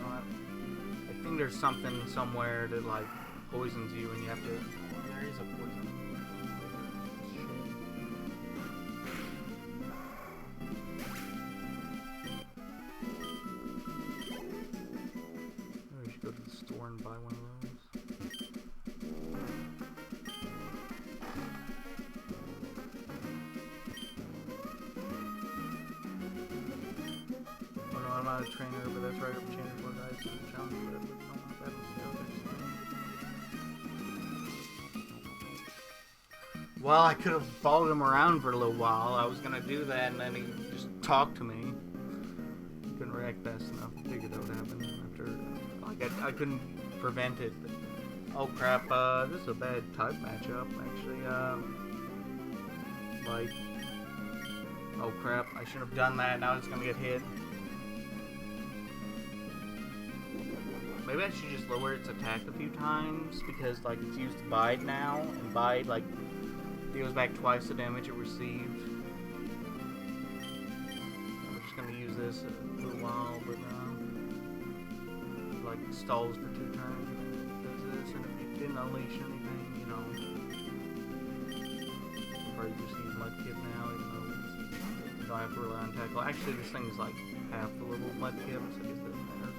Speaker 1: I think there's something somewhere that like poisons you, and you have to. There is a poison. Maybe we should go to the store and buy one of those. I'm not a trainer, but that's right. I'm changing for guys to challenge whatever. I don't want to battle sales. Well, I could have followed him around for a little while. I was gonna do that, and then he just talked to me. He couldn't react fast enough to figure out what happened after. Like I couldn't prevent it. But, oh crap! This is a bad type matchup, actually. Like, oh crap! I should have done that. Now it's gonna get hit. Maybe I should just lower its attack a few times, because like it's used Bide now, and Bide like deals back twice the damage it received. I'm just gonna use this a little while, but like stalls for 2 turns, and then it does this, and if you didn't unleash anything, you know, probably just use Mudkip now, even though you don't have to rely on tackle. Actually, this thing is like half the level of Mudkip, so it doesn't matter.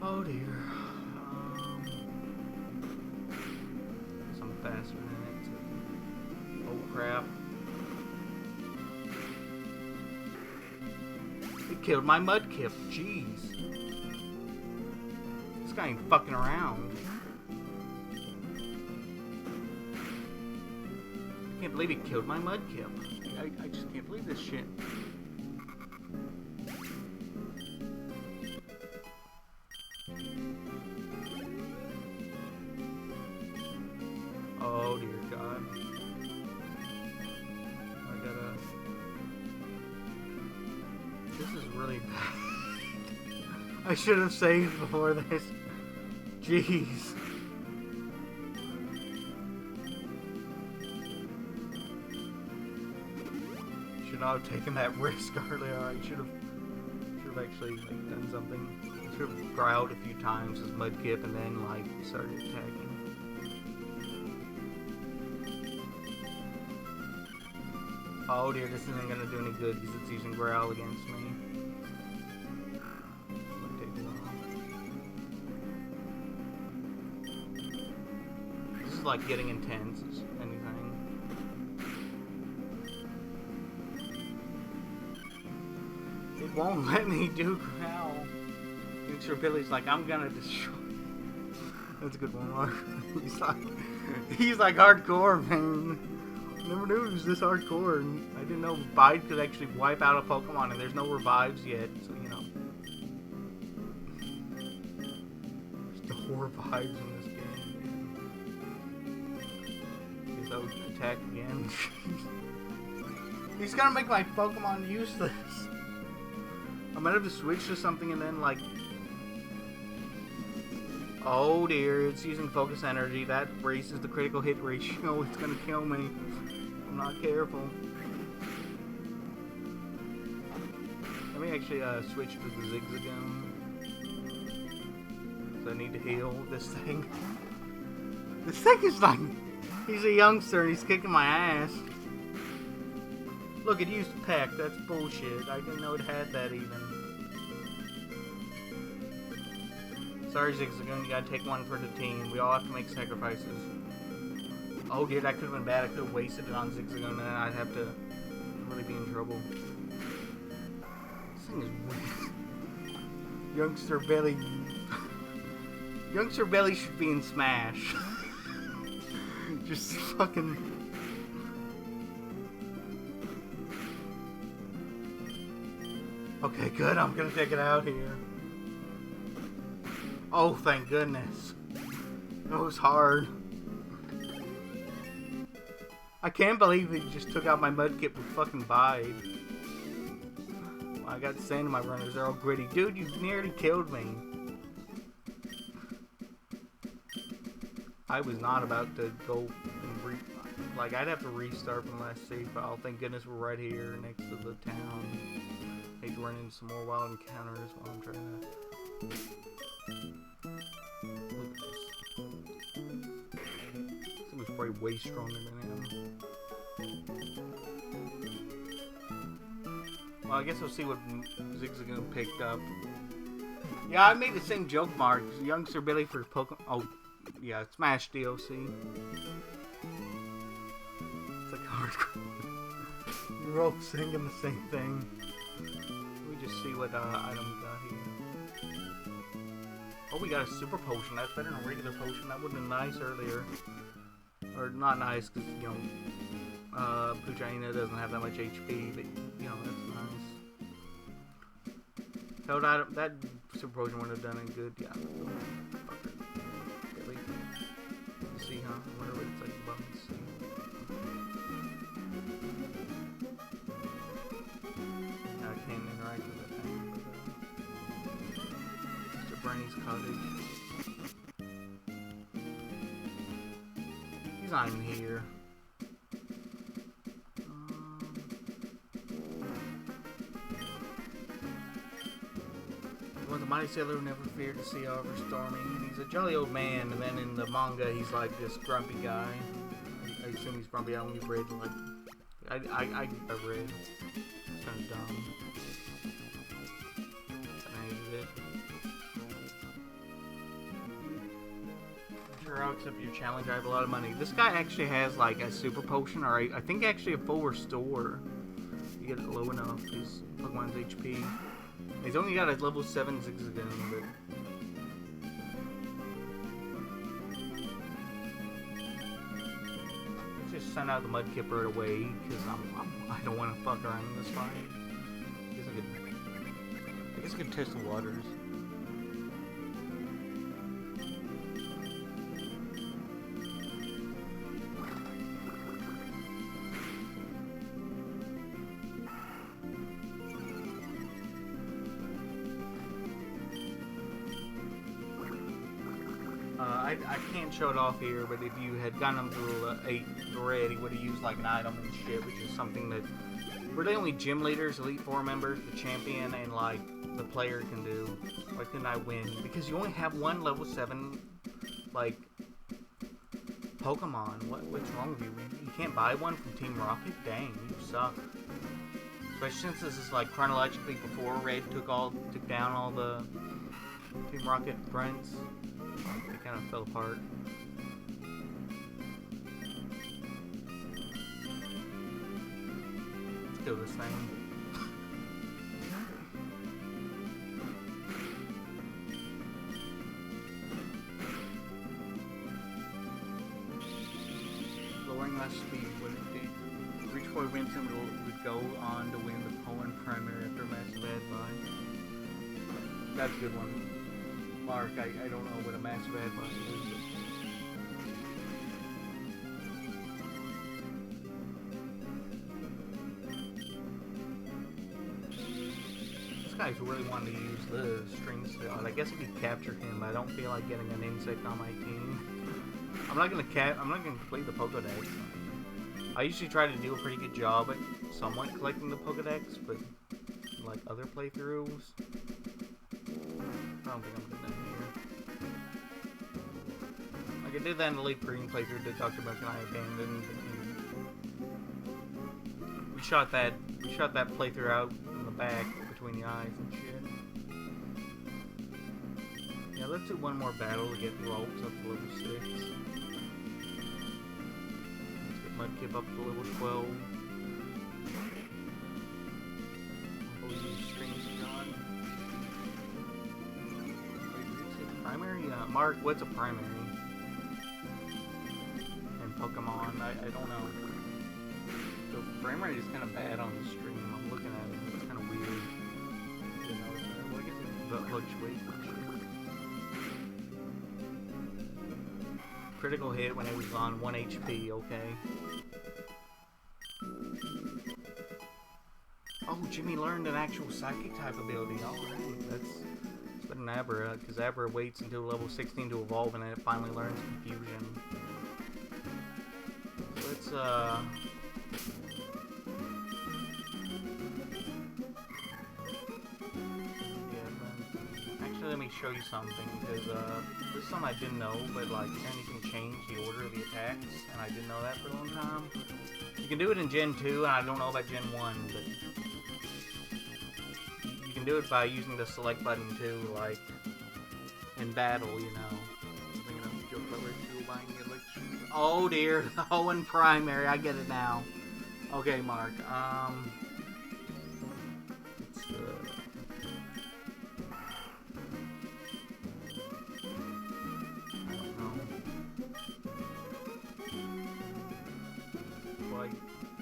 Speaker 1: Oh dear. Guess I'm faster than it. Oh crap. It killed my Mudkip. Jeez. This guy ain't fucking around. I can't believe it killed my Mudkip. I just can't believe this shit. Oh dear God. This is really bad. I should have saved before this. Jeez. Should not have taken that risk earlier. I should have actually like done something. I should have growled a few times as Mudkip and then like started attacking. Oh dear, this isn't gonna do any good because it's using Growl against me. This is like getting intense as anything. It won't let me do Growl. Sure Billy's like, I'm gonna destroy. That's a good one, Mark. he's like hardcore, man. Never knew it was this hardcore, and I didn't know Bide could actually wipe out a Pokemon, and there's no revives yet, so you know. There's no revives in this game. Okay, so attack again. He's gonna make my Pokemon useless. I might have to switch to something and then, like... Oh dear, it's using Focus Energy. That raises the critical hit ratio. It's gonna kill me. I'm not careful. Let me actually switch to the Zigzagoon. So I need to heal this thing. This thing is like... He's a youngster and he's kicking my ass. Look, it used Peck. That's bullshit. I didn't know it had that even. Sorry, Zigzagoon. You gotta take one for the team. We all have to make sacrifices. Oh dear, that could have been bad. I could have wasted it on Zigzagoon and then I'd have to really be in trouble. This thing is weird. Youngster Belly. Youngster Belly should be in Smash. Just fucking... Okay, good. I'm gonna take it out here. Oh, thank goodness. That was hard. I can't believe he just took out my Mudkip with fucking Bide. Well, I got sand in my runners. They're all gritty. Dude, you nearly killed me. I was not about to go and like, I'd have to restart from last save, but oh, thank goodness we're right here next to the town. Need to run into some more wild encounters while I'm trying to... Look at this. This was probably way stronger than him. Well, I guess we'll see what Zigzagoon picked up. Yeah, I made the same joke, Mark. Youngster Billy for Pokemon. Oh, yeah, Smash DLC. It's like hardcore. We're all singing the same thing. Let me just see what item we got here. Oh, we got a super potion. That's better than a regular potion. That would have been nice earlier. Or not nice, because, you know, Puchaina doesn't have that much HP, but, you know, that's nice. So that super potion would have done it good. Yeah. Really. Let's see, huh? I wonder what it's like above the sea. I can't interact with that thing. Mr. Bernie's cottage. He's not even here. mighty sailor never feared the sea over stormy. And he's a jolly old man, and then in the manga he's like this grumpy guy. I assume he's grumpy. I only read like I read. It's kind of dumb. I hated it. Sure, I'll accept your challenge. I have a lot of money. This guy actually has like a super potion, or I think actually a full restore. You get it low enough. His Pokemon's HP. He's only got a level 7 Zigzagoon, but let's just send out the Mudkip right away because I don't want to fuck around in this fight. I guess I could test the waters. I can't show it off here, but if you had gotten him to 8 red, he would have used like an item and shit, which is something that really only gym leaders, Elite Four members, the champion, and like the player can do. Why couldn't I win? Because you only have one level 7 like Pokemon. What's wrong with you? You can't buy one from Team Rocket? Dang, you suck. Especially since this is like chronologically before Red took down all the Team Rocket friends. They kind of fell apart. Let's kill this thing. Lowering my speed would indeed. Reach for Vincent would go on to win the Poland primary after a massive advice. That's a good one. Mark, I don't know what a massive advice is. This guy's really wanting to use the string slot. I guess I could capture him, but I don't feel like getting an insect on my team. I'm not gonna complete the Pokedex. I usually try to do a pretty good job at somewhat collecting the Pokedex, but like other playthroughs, I don't think I'm gonna do that here. Like I did that in the Elite Green playthrough that Dr. Buck and I abandoned. We shot that playthrough out in the back between the eyes and shit. Yeah, let's do one more battle to get the Rolls up to level 6. Let's get Mudkip up to level 12. Primary? Mark, what's a primary? In Pokemon, I don't know. The primary is kind of bad on the stream. I'm looking at it. It's kind of weird. You know, I guess it fluctuates. Critical hit when it was on 1 HP, okay. Oh, Jimmy learned an actual psychic type ability. Alright, that's better than Abra, because Abra waits until level 16 to evolve and then it finally learns Confusion. So let's, actually, let me show you something, because, this is something I didn't know, but, like, apparently you can change the order of the attacks, and I didn't know that for a long time. You can do it in Gen 2, and I don't know about Gen 1, but you can do it by using the select button, too, like, in battle, you know. I'm thinking of a joke about Reginald buying electricity. Oh, dear. Oh, in primary. I get it now. Okay, Mark. It's,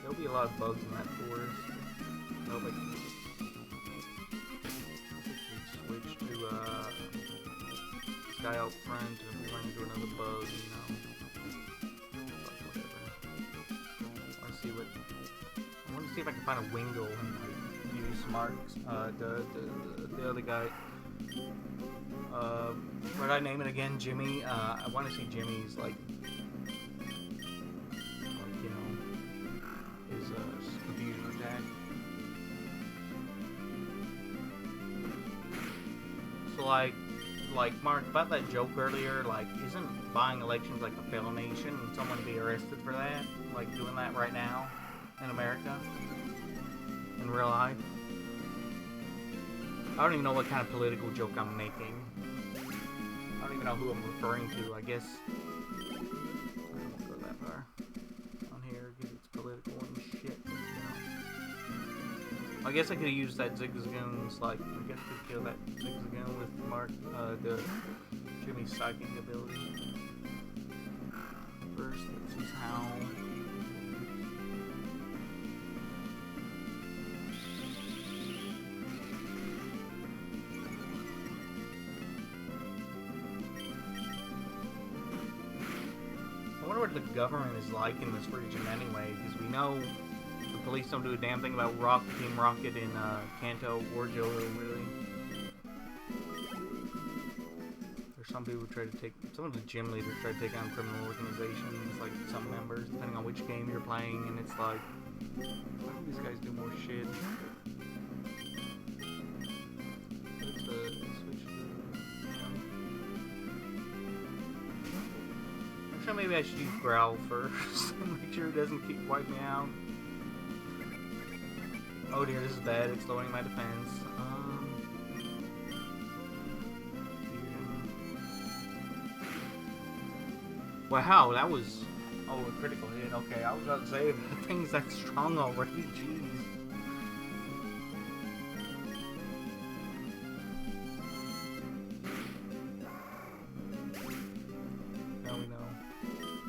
Speaker 1: there'll be a lot of bugs in that forest. Oh, but switch to this guy out front and we run into another bug, you know. But whatever. I want to see if I can find a Wingull and like, use Mark's the other guy. What did I name it again? Jimmy. I want to see Jimmy's like you know, his confusion attack. So like Mark, about that joke earlier, like, isn't buying elections like a felony? Shouldn't someone be arrested for that? Like, doing that right now in America? In real life? I don't even know what kind of political joke I'm making. I don't even know who I'm referring to, I guess. I won't go that far on here, because it's political and shit, you know. I guess I could have used that Zigzagoon's, like, I guess I could kill that Zigzagoon with Mark, the Jimmy's psychic ability. First, let's see how. I wonder what the government is like in this region anyway, because we know the police don't do a damn thing about Team Rocket in Kanto or Johto, really. There's some people who try to take, some of the gym leaders try to take on criminal organizations, like some members, depending on which game you're playing, and it's like, why don't these guys do more shit? Let's switch to, actually, maybe I should use Growl first, and make sure it doesn't keep wiping me out. Oh dear, this is bad, it's lowering my defense. Wow, that was... oh, a critical hit. Okay, I was about to say, that thing's that strong already. Jeez. Now we know.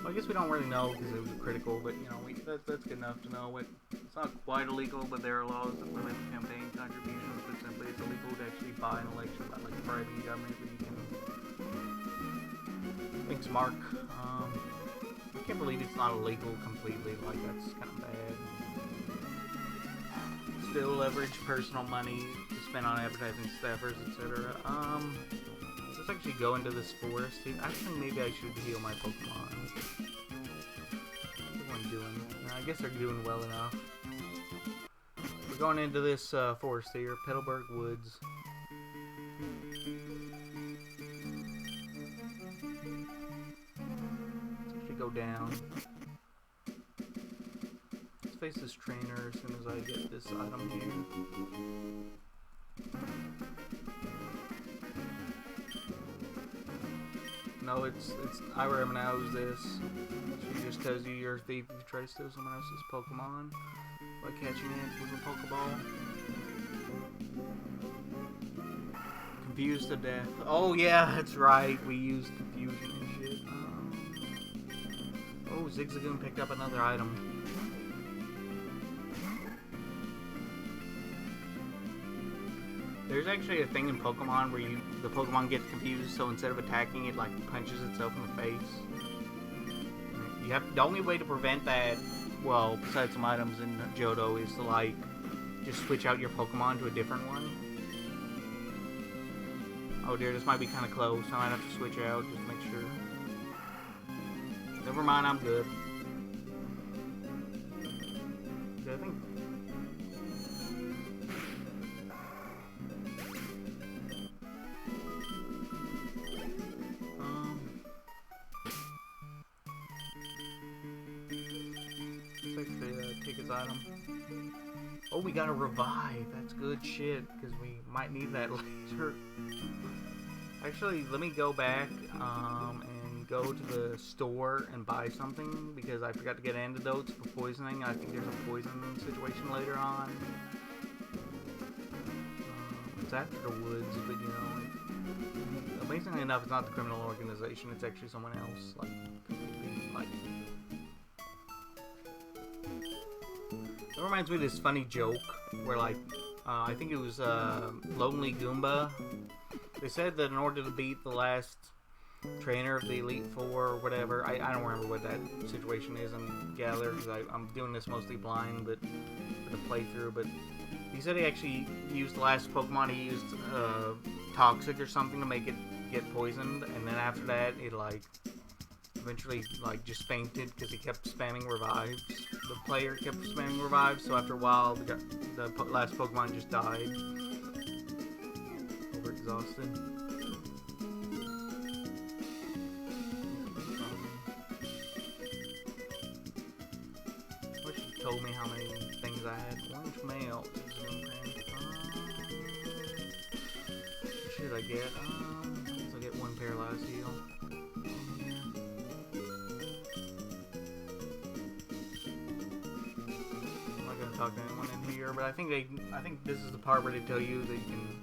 Speaker 1: Well, I guess we don't really know because it was a critical, but, you know, that's good enough to know. It's not quite illegal, but there are laws that limit campaign contributions, but simply it's illegal to actually buy an election by, like, bribing the government, but you can... Thanks, Mark. I can't believe it's not illegal completely, like, that's kind of bad. Still leverage personal money to spend on advertising staffers, etc. Let's actually go into this forest. I think maybe I should heal my Pokemon. What's everyone doing? I guess they're doing well enough. We're going into this forest here, Petalburg Woods. Go down. Let's face this trainer as soon as I get this item here. No, it's Irem knows this. She just tells you you're a thief if you try to steal someone else's Pokemon by catching it with a Pokeball. Confused to death. Oh yeah, that's right. We used confusion and shit. Oh, Zigzagoon picked up another item. There's actually a thing in Pokemon where the Pokemon gets confused, so instead of attacking it, like, punches itself in the face. The only way to prevent that, well, besides some items in Johto, is to, like, just switch out your Pokemon to a different one. Oh dear, this might be kind of close. I might have to switch out just to make sure. Never mind, I'm good. I think. Let's actually take his item. Oh, we got a revive. That's good shit, because we might need that later. Actually, let me go back and go to the store and buy something, because I forgot to get antidotes for poisoning. I think there's a poison situation later on. It's after the woods, but you know, amazingly enough, it's not the criminal organization. It's actually someone else, like completely, like. It reminds me of this funny joke where, like, I think it was Lonely Goomba. They said that in order to beat the last trainer of the Elite Four or whatever, I don't remember what that situation is in Galar, because I'm doing this mostly blind, but for the playthrough. But he said he actually used the last Pokemon. He used Toxic or something to make it get poisoned, and then after that, it like eventually like just fainted because he kept spamming revives. The player kept spamming revives, so after a while, the last Pokemon just died. Overexhausted. told me how many things I had. Orange mail. What should I get? I guess I'll get one paralyzed heal. I'm not gonna talk to anyone in here, but I think this is the part where they tell you that you can.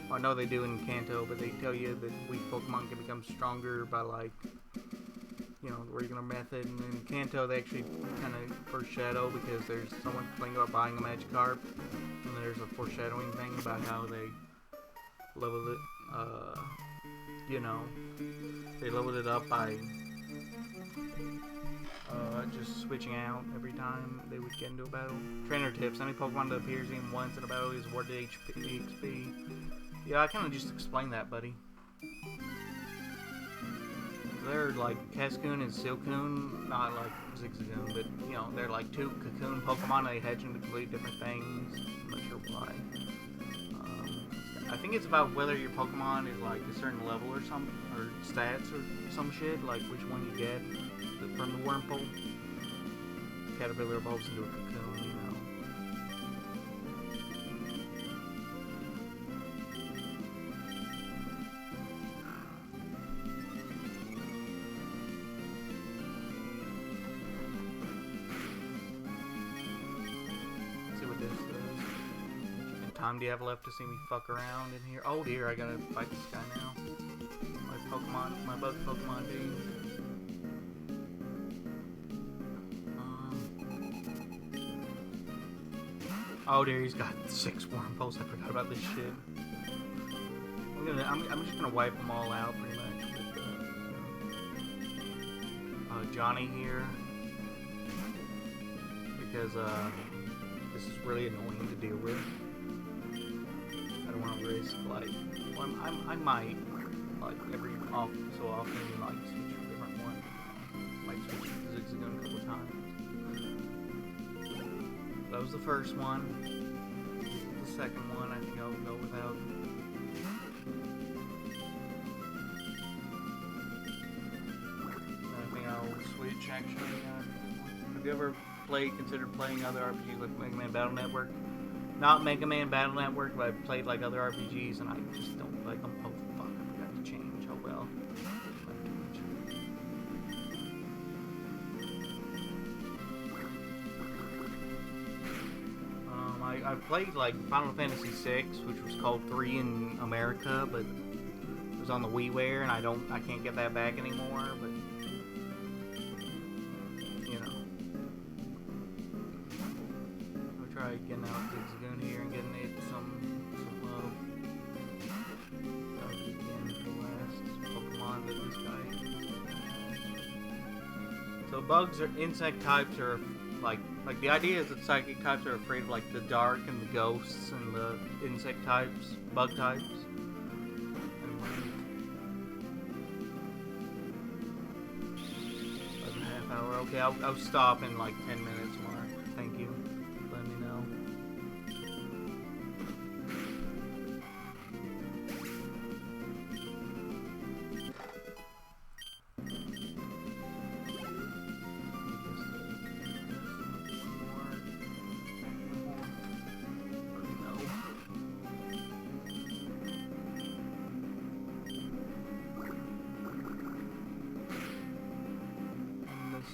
Speaker 1: Well, I know they do in Kanto, but they tell you that weak Pokemon can become stronger by like, you know, the regular method. And in Kanto, they actually kind of foreshadow because there's someone complaining about buying a Magikarp, and there's a foreshadowing thing about how they leveled it. You know, they leveled it up by just switching out every time they would get into a battle. Trainer tips: any Pokemon that appears even once in a battle is awarded HP. Yeah, I kind of just explained that, buddy. They're like Cascoon and Silcoon, not like Zigzagoon, but you know, they're like two Cocoon Pokemon. They hatch into completely different things. I'm not sure why. I think it's about whether your Pokemon is like a certain level or something, or stats or some shit, like which one you get from the Wurmple. The caterpillar evolves into a cocoon, you know. Time do you have left to see me fuck around in here? Oh dear, I gotta fight this guy now. My bug Pokemon dude. Oh dear, he's got 6 Wurmples. I forgot about this shit. I'm just gonna wipe them all out pretty much with Johnny here, because this is really annoying to deal with. I don't want to risk, like, well, I might, like, every so often, like, switch to a different one. Might switch to Zigzagoon a couple of times. That was the first one. The second one, I think I'll go without. I think I'll switch, actually. Have you ever considered playing other RPGs like Mega Man Battle Network? Not Mega Man Battle Network, but I've played like other RPGs and I just don't like them. Oh fuck, I forgot to change. Oh well. I played like Final Fantasy VI, which was called 3 in America, but it was on the WiiWare and I can't get that back anymore, but you know. I'll try getting out Zigzagoon here and getting it some love. That'll be again the last Pokemon that this guy. So bugs or insect types are like the idea is that psychic types are afraid of like the dark and the ghosts, and the insect types, bug types. That's a half hour. Okay, I'll stop in like 10 minutes, Mark. Thank you. Let me know.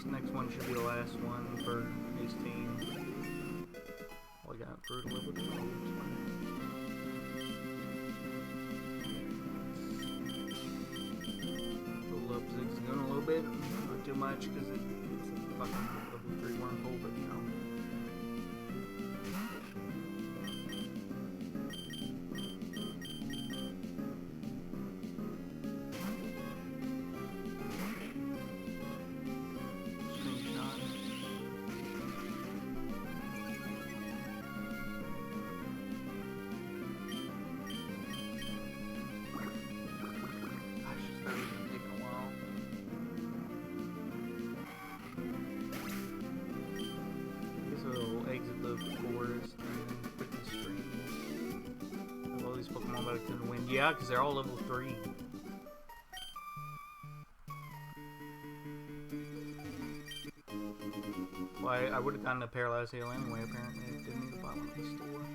Speaker 1: Next one should be the last one for his team. Oh, I got brutal level 2. Build up Zigzagoon a little bit. Not too much because it's a fucking level 3 Wurmple, but you know. Exit the forest and pick the stream. Have all these Pokemon that I couldn't win. Yeah, because they're all level 3. Well, I would have gotten a Paralyzed Heal anyway, apparently. I didn't need to buy one at the store.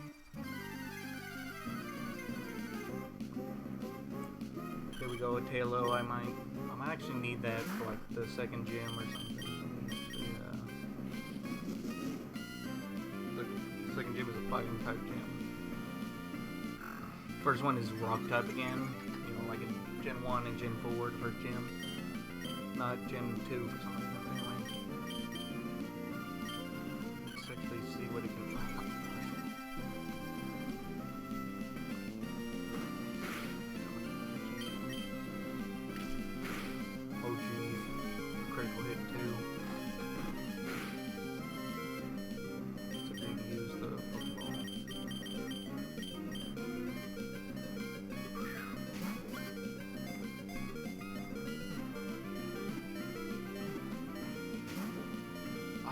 Speaker 1: Here we go, a Tailo. I might actually need that for like the second gym or something. The second gym is a fighting type gym. First one is rock type again. You know, like in Gen 1 and Gen 4, the first gym. Not Gen 2 for some reason. Anyway. Let's actually see what it can do. Oh geez. Critical hit too. It's a big use the Pokeball.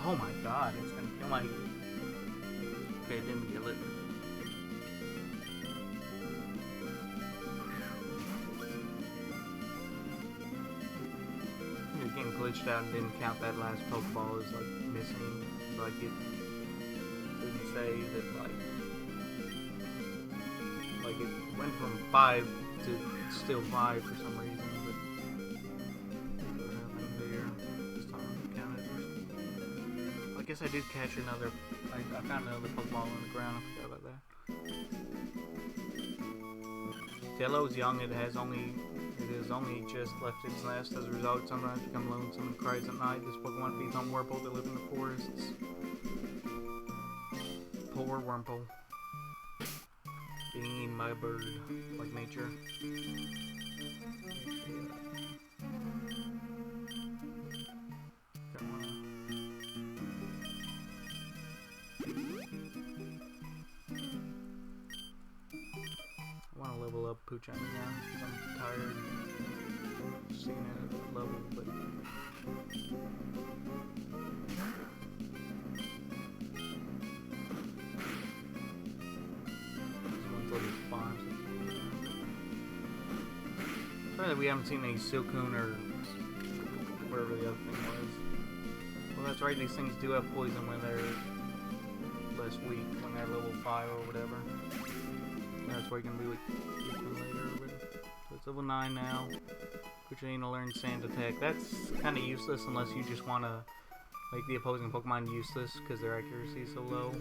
Speaker 1: Oh my god, it's gonna kill my... Okay, it didn't kill it. It getting glitched out and didn't count that last Pokeball as like missing. Like it didn't say that like it went from 5 to still 5 for some reason. But what happened there? This time I counted. I guess I did catch another. I found another Pokeball on the ground. I forgot about that. Tailo is young. It has only just left its nest. As a result, sometimes become lonesome and cries at night. This Pokemon feeds on Wurmple that live in the forests. Poor Wurmple. Being eaten by a bird, like nature. I want to level up Poochani now because I'm tired of seeing it at that level, but this one's level 5. Sorry that we haven't seen any Silcoon or whatever the other thing was. Well, that's right, these things do have poison when they're less weak, when they're level 5 or whatever. That's where you can be with Silcoon later. But, so it's level 9 now. Poochani to learn Sand Attack. That's kind of useless unless you just want to make the opposing Pokemon useless because their accuracy is so low.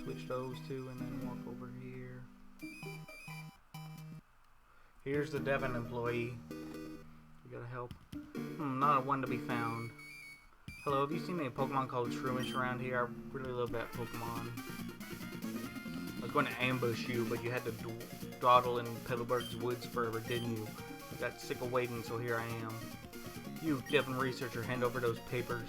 Speaker 1: Switch those two and then walk over here. Here's the Devon employee. You gotta help. Not a one to be found. Hello, have you seen a Pokemon called Shroomish around here? I really love that Pokemon. I was going to ambush you, but you had to dawdle in Petalburg's woods forever, didn't you? I got sick of waiting, so here I am. You, Devon researcher, hand over those papers.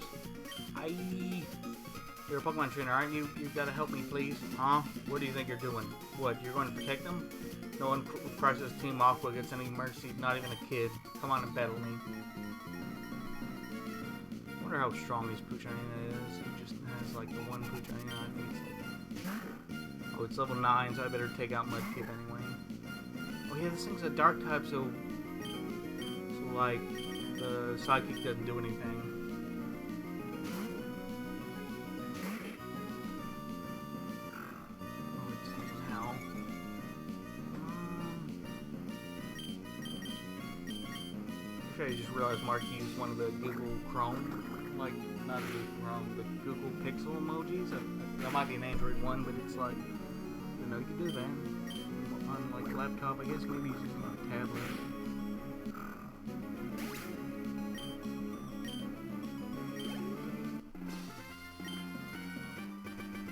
Speaker 1: You're a Pokemon trainer, aren't you? You gotta help me, please. Huh? What do you think you're doing? What, you're going to protect them? No one crosses Team Aqua gets any mercy, not even a kid. Come on and battle me. I wonder how strong this Poochani is. He just has like the one Poochani. I think it's like... Oh, it's level 9, so I better take out Mudkip anyway. Oh yeah, this thing's a dark type, so like the Psychic doesn't do anything. I just realized Mark used one of the Google Chrome, like, not Google Chrome, the Google Pixel emojis. That might be an Android one, but it's like, you know, you can do that on, like, laptop, I guess, maybe he's using on a tablet.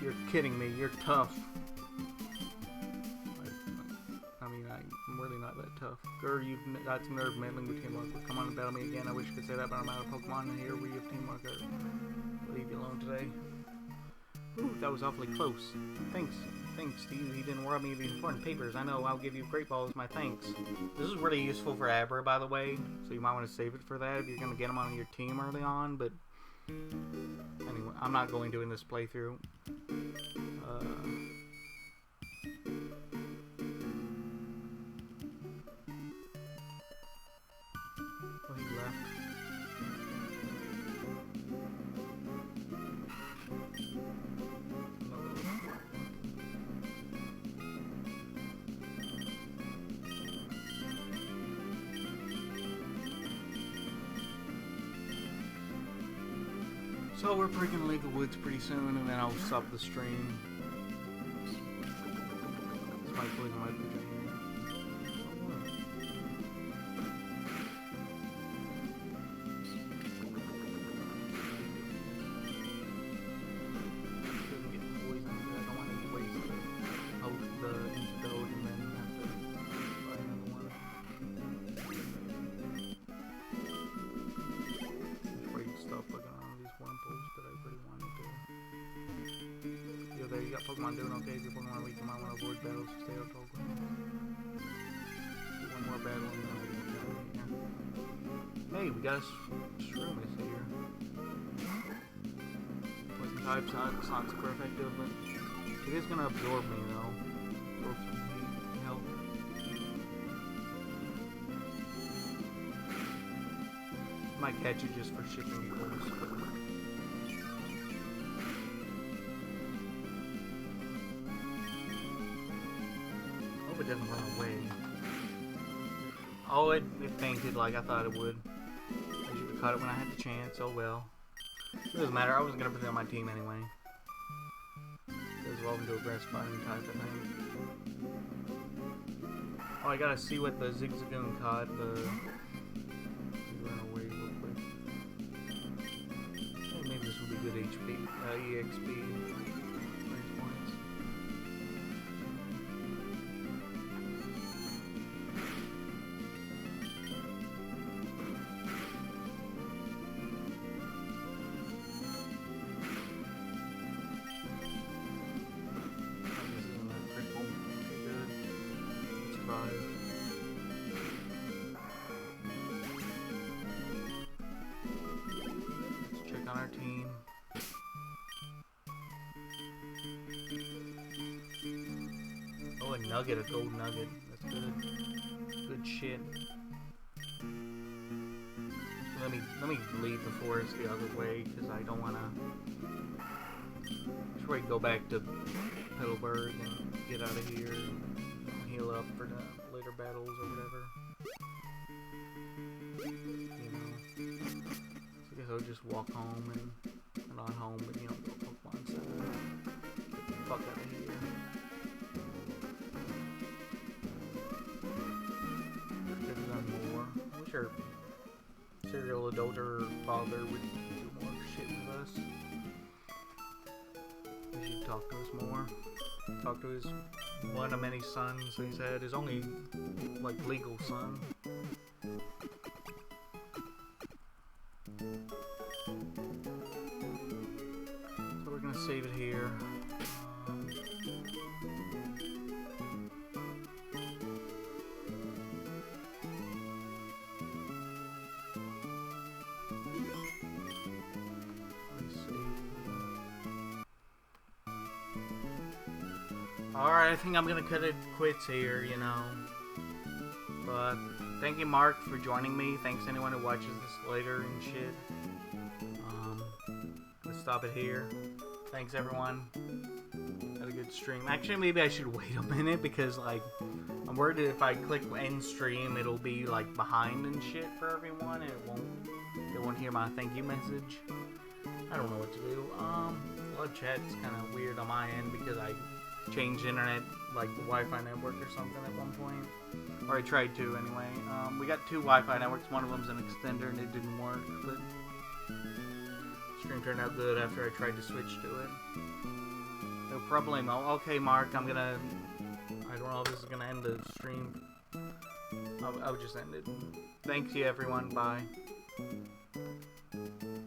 Speaker 1: You're kidding me, you're tough. I'm really not that tough. Grr, you've got some nerve meddling with Teamwork. Come on and battle me again. I wish I could say that, but I'm out of Pokemon, and here we have Teamwork. I'll leave you alone today. Ooh, that was awfully close. Thanks to you. He didn't rob me of these important papers. I know. I'll give you Great Ball as my thanks. This is really useful for Abra, by the way, so you might want to save it for that if you're going to get him on your team early on, but anyway, I'm not going to in this playthrough. So we're probably gonna leave the woods pretty soon, and then I'll stop the stream. It's my poison my picture. There you got Pokemon doing okay. If your Pokemon weak, you might want to avoid battles to stay out Pokemon. One more battle and then here. Hey, we got a Shroomis here. Poison type's not super effective, but it is gonna absorb me though. Absorb some health. Might catch it just for shipping close. It doesn't run away. Oh, it fainted like I thought it would. I should have caught it when I had the chance. Oh well. It doesn't matter. I wasn't gonna put it on my team anyway. It evolved into a grass fighting type, I think. Oh, I gotta see what the Zigzagoon caught. Run away real quick. Hey, maybe this will be good HP. EXP. Let's check on our team. Oh, a nugget, a gold nugget. That's good. Good shit. Let me leave the forest the other way because I don't wanna. Should we go back to Heidelberg and get out of here? Heal up for the later battles or whatever. You know. So I guess I'll just walk home and not home, but you know, go Pokemon Sapphire. Get the fuck out of here. Could have done more. I wish our serial adulterer father would do more shit with us. He should talk to us more. Talk to his one of many sons he's had. His only, like, legal son. So we're gonna save it here. Alright, I think I'm gonna cut it quits here, you know. But thank you, Mark, for joining me. Thanks to anyone who watches this later and shit. Let's stop it here. Thanks, everyone. Had a good stream. Actually, maybe I should wait a minute because, like, I'm worried that if I click end stream, it'll be like behind and shit for everyone, and they won't hear my thank you message. I don't know what to do. Live chat's kind of weird on my end because I changed internet, like the Wi-Fi network or something at one point, or I tried to anyway. We got two Wi-Fi networks. One of them's an extender and it didn't work, but the stream turned out good after I tried to switch to it. No problemo. Okay, Mark, I don't know if this is gonna end the stream. I'll just end it. Thanks you, everyone. Bye.